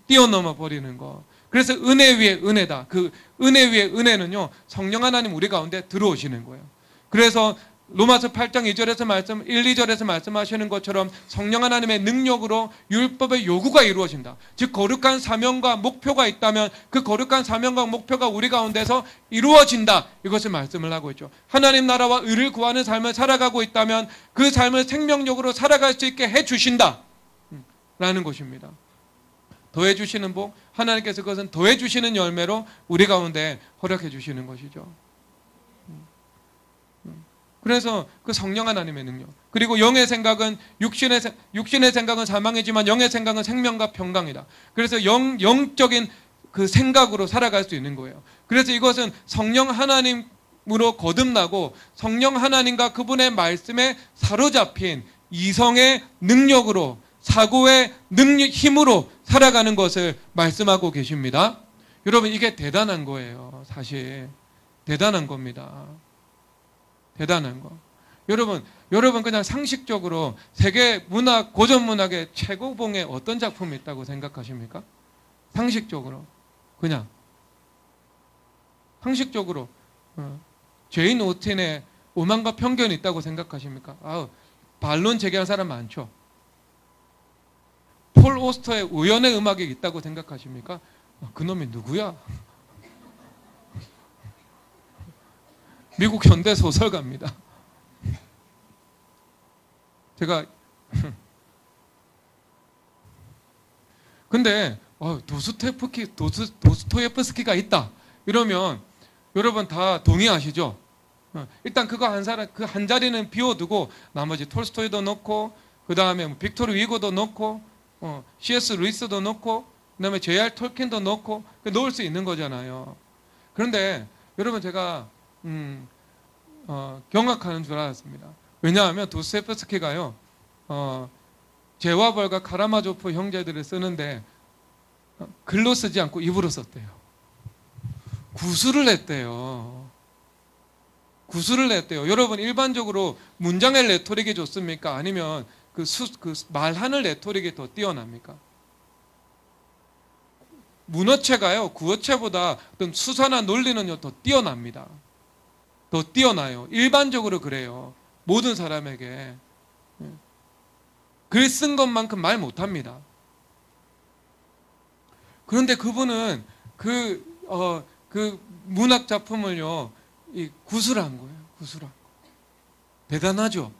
뛰어넘어 버리는 거. 그래서 은혜 위에 은혜다. 그 은혜 위에 은혜는요 성령 하나님 우리 가운데 들어오시는 거예요. 그래서 로마서 8장 1, 2절에서 말씀하시는 것처럼 성령 하나님의 능력으로 율법의 요구가 이루어진다. 즉 거룩한 사명과 목표가 있다면 그 거룩한 사명과 목표가 우리 가운데서 이루어진다. 이것을 말씀을 하고 있죠. 하나님 나라와 의를 구하는 삶을 살아가고 있다면 그 삶을 생명력으로 살아갈 수 있게 해주신다. 라는 것입니다. 더해주시는 복, 하나님께서 그것은 더해주시는 열매로 우리 가운데 허락해 주시는 것이죠. 그래서 그 성령 하나님의 능력. 그리고 영의 생각은 육신의 생각은 사망이지만 영의 생각은 생명과 평강이다. 그래서 영적인 그 생각으로 살아갈 수 있는 거예요. 그래서 이것은 성령 하나님으로 거듭나고 성령 하나님과 그분의 말씀에 사로잡힌 이성의 능력으로 사고의 힘으로 살아가는 것을 말씀하고 계십니다. 여러분 이게 대단한 거예요. 사실 대단한 겁니다. 대단한 거. 여러분 그냥 상식적으로 세계 문학, 고전 문학의 최고봉에 어떤 작품이 있다고 생각하십니까? 상식적으로 그냥 상식적으로 제인 오틴의 오만과 편견이 있다고 생각하십니까? 반론 제기한 사람 많죠. 폴 오스터의 우연의 음악이 있다고 생각하십니까? 그놈이 누구야? 미국 현대 소설가입니다. 제가 근데 도스토예프스키가 있다 이러면 여러분 다 동의하시죠? 일단 그거 그 한 자리는 비워두고 나머지 톨스토이도 넣고 그 다음에 빅토르 위고도 넣고 C.S. 루이스도 넣고 그다음에 J.R. 톨킨도 넣고 넣을 수 있는 거잖아요. 그런데 여러분 제가 경악하는 줄 알았습니다. 왜냐하면 도스토옙스키가요 제와벌과 카라마조프 형제들을 쓰는데 글로 쓰지 않고 입으로 썼대요. 구술을 했대요. 구술을 했대요. 여러분 일반적으로 문장의 레토릭이 좋습니까? 아니면 그 말하는 레토릭이 더 뛰어납니까? 문어체가요 구어체보다 어떤 수사나 논리는요 더 뛰어납니다. 더 뛰어나요. 일반적으로 그래요. 모든 사람에게 글 쓴 것만큼 말 못합니다. 그런데 그분은 그 문학 작품을요 구술한 거예요. 구술한 거. 대단하죠.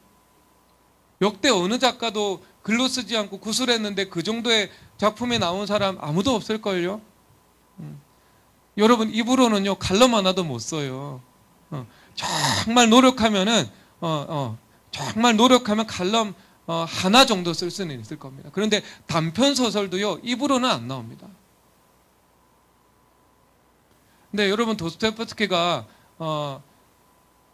역대 어느 작가도 글로 쓰지 않고 구술했는데 그 정도의 작품이 나온 사람 아무도 없을걸요. 여러분 입으로는요 칼럼 하나도 못 써요. 정말 노력하면은 정말 노력하면 칼럼 하나 정도 쓸 수는 있을 겁니다. 그런데 단편 소설도요 입으로는 안 나옵니다. 근데 여러분 도스토옙스키가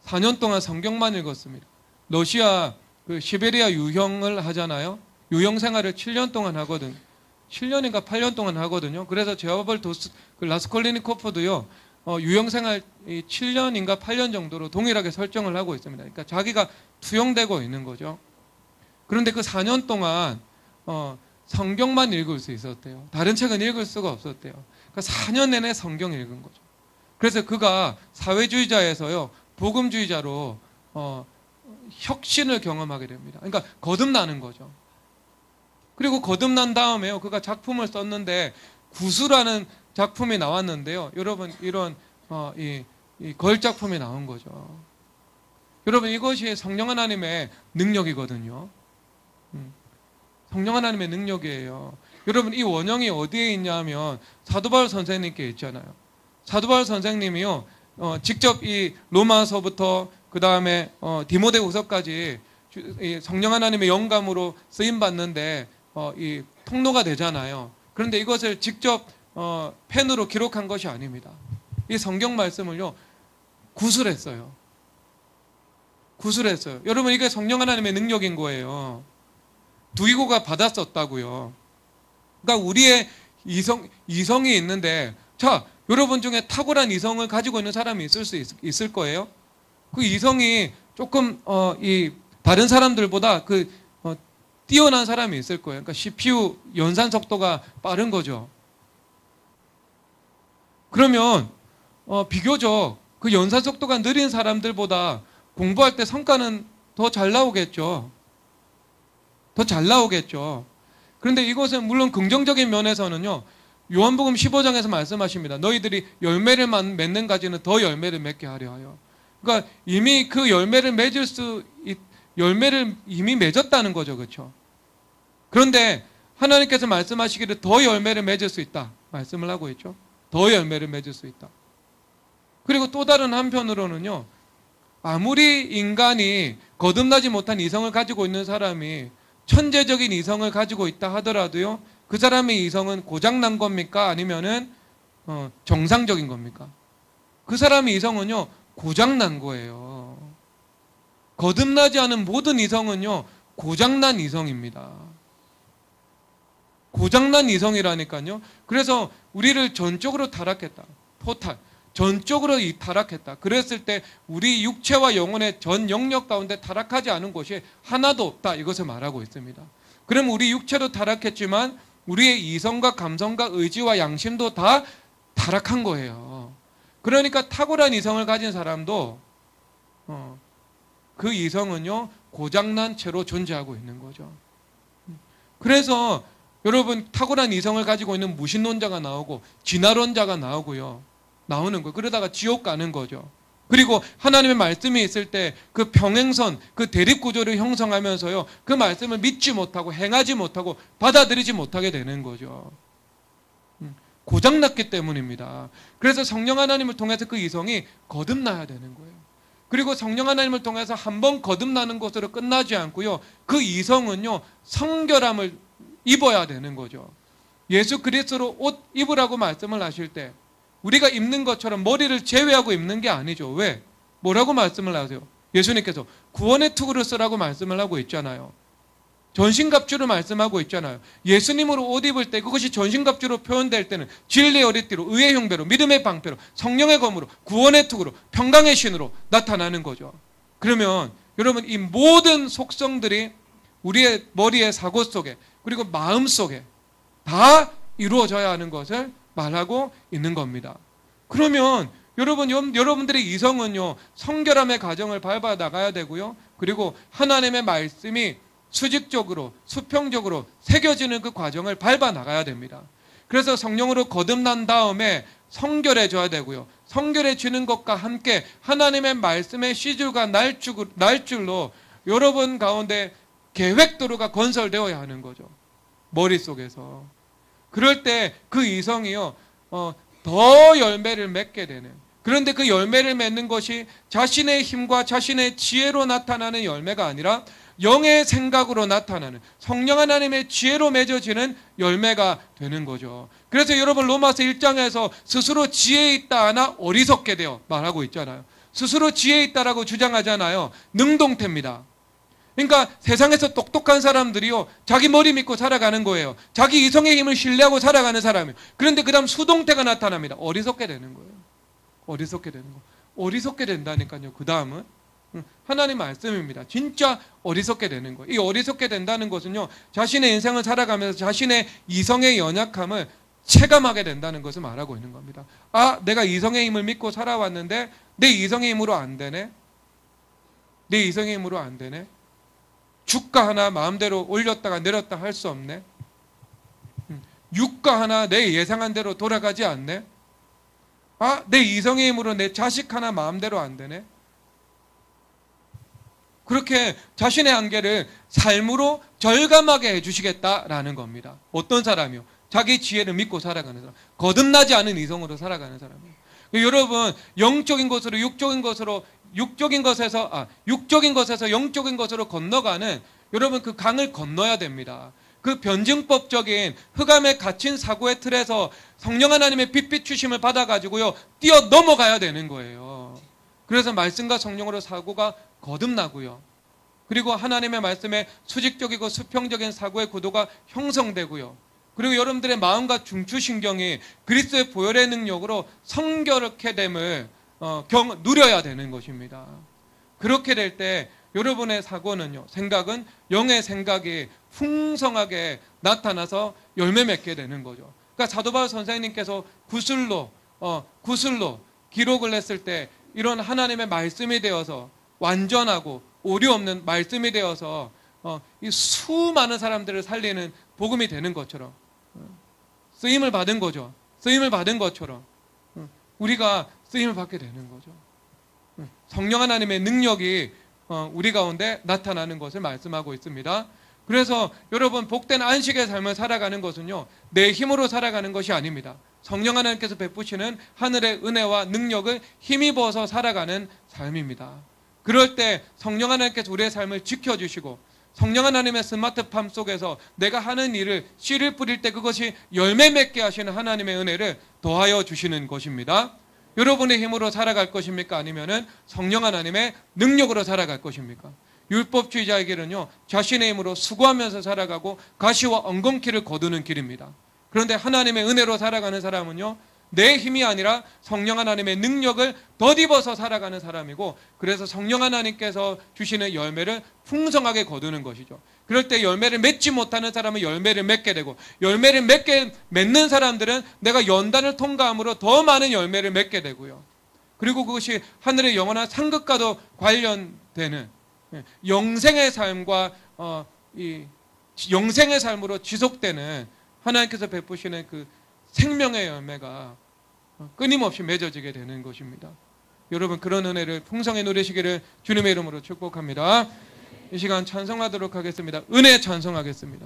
4년 동안 성경만 읽었습니다. 러시아 그 시베리아 유형을 하잖아요. 유형 생활을 7년 동안 하거든. 7년인가 8년 동안 하거든요. 그래서 제와벌 라스콜리니코프도요. 유형 생활 7년인가 8년 정도로 동일하게 설정을 하고 있습니다. 그러니까 자기가 투영되고 있는 거죠. 그런데 그 4년 동안 성경만 읽을 수 있었대요. 다른 책은 읽을 수가 없었대요. 그러니까 4년 내내 성경 읽은 거죠. 그래서 그가 사회주의자에서요 복음주의자로 혁신을 경험하게 됩니다. 그러니까 거듭나는 거죠. 그리고 거듭난 다음에요 그가 작품을 썼는데 구수라는 작품이 나왔는데요. 여러분 이런 이 걸작품이 나온 거죠. 여러분 이것이 성령 하나님의 능력이거든요. 성령 하나님의 능력이에요. 여러분 이 원형이 어디에 있냐면 사도 바울 선생님께 있잖아요. 사도 바울 선생님이요 직접 이 로마서부터 그 다음에 디모데후서까지 성령 하나님의 영감으로 쓰임 받는데 이 통로가 되잖아요. 그런데 이것을 직접 펜으로 기록한 것이 아닙니다. 이 성경 말씀을요 구술했어요. 구술했어요. 여러분 이게 성령 하나님의 능력인 거예요. 두기고가 받았었다고요. 그러니까 우리의 이성이 있는데 자 여러분 중에 탁월한 이성을 가지고 있는 사람이 있을 거예요. 그 이성이 조금 이 다른 사람들보다 뛰어난 사람이 있을 거예요. 그러니까 CPU 연산 속도가 빠른 거죠. 그러면 비교적 그 연산 속도가 느린 사람들보다 공부할 때 성과는 더 잘 나오겠죠. 더 잘 나오겠죠. 그런데 이것은 물론 긍정적인 면에서는요. 요한복음 15장에서 말씀하십니다. 너희들이 열매를 맺는 가지는 더 열매를 맺게 하려 하여. 그러니까 이미 그 열매를 열매를 이미 맺었다는 거죠. 그렇죠? 그런데 하나님께서 말씀하시기를 더 열매를 맺을 수 있다. 말씀을 하고 있죠. 더 열매를 맺을 수 있다. 그리고 또 다른 한편으로는요. 아무리 인간이 거듭나지 못한 이성을 가지고 있는 사람이 천재적인 이성을 가지고 있다 하더라도요. 그 사람의 이성은 고장난 겁니까? 아니면은 정상적인 겁니까? 그 사람의 이성은요. 고장난 거예요. 거듭나지 않은 모든 이성은요. 고장난 이성입니다. 고장난 이성이라니까요. 그래서 우리를 전적으로 타락했다. 토탈. 전적으로 타락했다. 그랬을 때 우리 육체와 영혼의 전 영역 가운데 타락하지 않은 곳이 하나도 없다. 이것을 말하고 있습니다. 그럼 우리 육체도 타락했지만 우리의 이성과 감성과 의지와 양심도 다 타락한 거예요. 그러니까 탁월한 이성을 가진 사람도 그 이성은요 고장난 채로 존재하고 있는 거죠. 그래서 여러분 탁월한 이성을 가지고 있는 무신론자가 나오고 진화론자가 나오는 거예요. 그러다가 지옥 가는 거죠. 그리고 하나님의 말씀이 있을 때 그 평행선, 그 대립구조를 형성하면서요. 그 말씀을 믿지 못하고 행하지 못하고 받아들이지 못하게 되는 거죠. 고장났기 때문입니다. 그래서 성령 하나님을 통해서 그 이성이 거듭나야 되는 거예요. 그리고 성령 하나님을 통해서 한번 거듭나는 것으로 끝나지 않고요. 그 이성은요. 성결함을 입어야 되는 거죠. 예수 그리스도로 옷 입으라고 말씀을 하실 때 우리가 입는 것처럼 머리를 제외하고 입는 게 아니죠. 왜? 뭐라고 말씀을 하세요? 예수님께서 구원의 투구를 쓰라고 말씀을 하고 있잖아요. 전신갑주를 말씀하고 있잖아요. 예수님으로 옷 입을 때 그것이 전신갑주로 표현될 때는 진리의 어리띠로, 의의 형배로, 믿음의 방패로, 성령의 검으로, 구원의 투구로, 평강의 신으로 나타나는 거죠. 그러면 여러분 이 모든 속성들이 우리의 머리의 사고 속에 그리고 마음 속에 다 이루어져야 하는 것을 말하고 있는 겁니다. 그러면 여러분들의 이성은요, 성결함의 과정을 밟아 나가야 되고요. 그리고 하나님의 말씀이 수직적으로, 수평적으로 새겨지는 그 과정을 밟아 나가야 됩니다. 그래서 성령으로 거듭난 다음에 성결해져야 되고요. 성결해지는 것과 함께 하나님의 말씀의 시줄과 날줄로 여러분 가운데 계획도로가 건설되어야 하는 거죠. 머릿속에서. 그럴 때 그 이성이요, 더 열매를 맺게 되는. 그런데 그 열매를 맺는 것이 자신의 힘과 자신의 지혜로 나타나는 열매가 아니라 영의 생각으로 나타나는 성령 하나님의 지혜로 맺어지는 열매가 되는 거죠. 그래서 여러분 로마서 1장에서 스스로 지혜 있다 하나 어리석게 되어 말하고 있잖아요. 스스로 지혜 있다라고 주장하잖아요. 능동태입니다. 그러니까 세상에서 똑똑한 사람들이요, 자기 머리 믿고 살아가는 거예요. 자기 이성의 힘을 신뢰하고 살아가는 사람이에요. 그런데 그 다음 수동태가 나타납니다. 어리석게 되는 거예요. 어리석게 되는 거. 어리석게 된다니까요. 그 다음은 하나님 말씀입니다. 진짜 어리석게 되는 거예요. 이 어리석게 된다는 것은요, 자신의 인생을 살아가면서 자신의 이성의 연약함을 체감하게 된다는 것을 말하고 있는 겁니다. 아, 내가 이성의 힘을 믿고 살아왔는데 내 이성의 힘으로 안 되네. 내 이성의 힘으로 안 되네. 주가 하나 마음대로 올렸다가 내렸다 할 수 없네. 유가 하나 내 예상한 대로 돌아가지 않네. 아, 내 이성의 힘으로 내 자식 하나 마음대로 안 되네. 그렇게 자신의 한계를 삶으로 절감하게 해주시겠다라는 겁니다. 어떤 사람이요? 자기 지혜를 믿고 살아가는 사람. 거듭나지 않은 이성으로 살아가는 사람이에요. 여러분, 영적인 것으로 육적인 것에서 영적인 것으로 건너가는 여러분 그 강을 건너야 됩니다. 그 변증법적인 흑암에 갇힌 사고의 틀에서 성령 하나님의 빛 주심을 받아가지고요, 뛰어 넘어가야 되는 거예요. 그래서 말씀과 성령으로 사고가 거듭나고요. 그리고 하나님의 말씀에 수직적이고 수평적인 사고의 구도가 형성되고요. 그리고 여러분들의 마음과 중추신경이 그리스도의 보혈의 능력으로 성결케 됨을 누려야 되는 것입니다. 그렇게 될 때 여러분의 사고는요, 생각은 영의 생각이 풍성하게 나타나서 열매 맺게 되는 거죠. 그러니까 사도 바울 선생님께서 구슬로 기록을 했을 때 이런 하나님의 말씀이 되어서 완전하고 오류 없는 말씀이 되어서 이 수많은 사람들을 살리는 복음이 되는 것처럼 쓰임을 받은 거죠. 쓰임을 받은 것처럼 우리가 쓰임을 받게 되는 거죠. 성령 하나님의 능력이 우리 가운데 나타나는 것을 말씀하고 있습니다. 그래서 여러분 복된 안식의 삶을 살아가는 것은요, 내 힘으로 살아가는 것이 아닙니다. 성령 하나님께서 베푸시는 하늘의 은혜와 능력을 힘입어서 살아가는 삶입니다. 그럴 때 성령 하나님께서 우리의 삶을 지켜주시고 성령 하나님의 스마트팜 속에서 내가 하는 일을 씨를 뿌릴 때 그것이 열매 맺게 하시는 하나님의 은혜를 더하여 주시는 것입니다. 여러분의 힘으로 살아갈 것입니까? 아니면은 성령 하나님의 능력으로 살아갈 것입니까? 율법주의자에게는요, 자신의 힘으로 수고하면서 살아가고 가시와 엉겅퀴를 거두는 길입니다. 그런데 하나님의 은혜로 살아가는 사람은요, 내 힘이 아니라 성령 하나님의 능력을 덧입어서 살아가는 사람이고, 그래서 성령 하나님께서 주시는 열매를 풍성하게 거두는 것이죠. 그럴 때 열매를 맺지 못하는 사람은 열매를 맺게 되고, 열매를 맺는 사람들은 내가 연단을 통과함으로 더 많은 열매를 맺게 되고요. 그리고 그것이 하늘의 영원한 상급과도 관련되는 영생의 삶과 이 영생의 삶으로 지속되는 하나님께서 베푸시는 그 생명의 열매가 끊임없이 맺어지게 되는 것입니다. 여러분, 그런 은혜를 풍성히 누리시기를 주님의 이름으로 축복합니다. 이 시간 찬송하도록 하겠습니다. 은혜 찬송하겠습니다.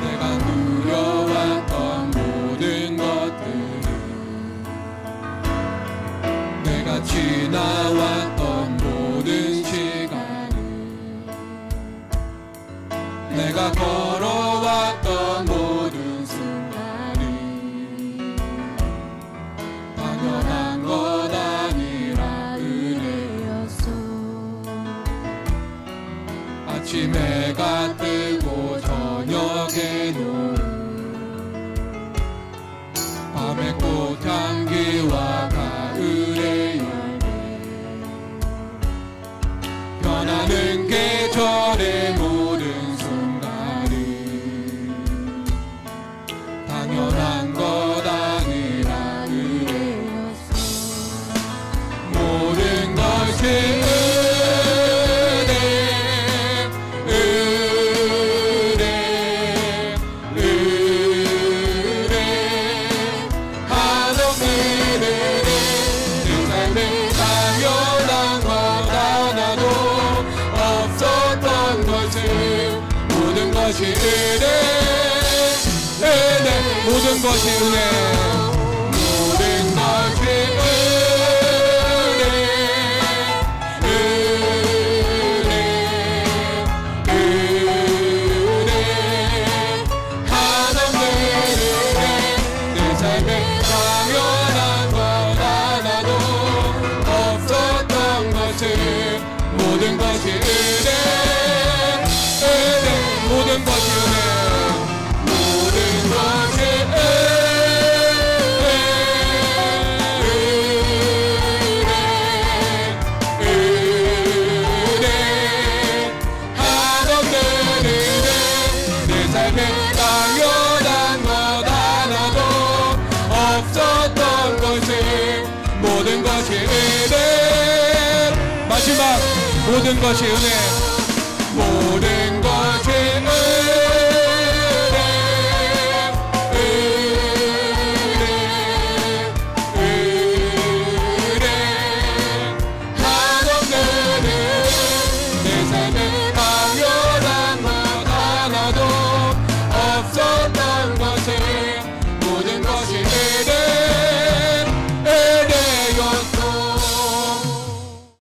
내가 누려왔던 모든 것이 은혜, 은혜, 모든 것이 은혜, 모든 것이 모든 것이 은혜, 은혜, 모든 것이 은혜, 모든 것이 은혜, 한없는 은혜, 내 삶에 당연한 것 하나도 없었던 것이 모든 것이 은혜. 마지막 모든 것이 은혜, 모든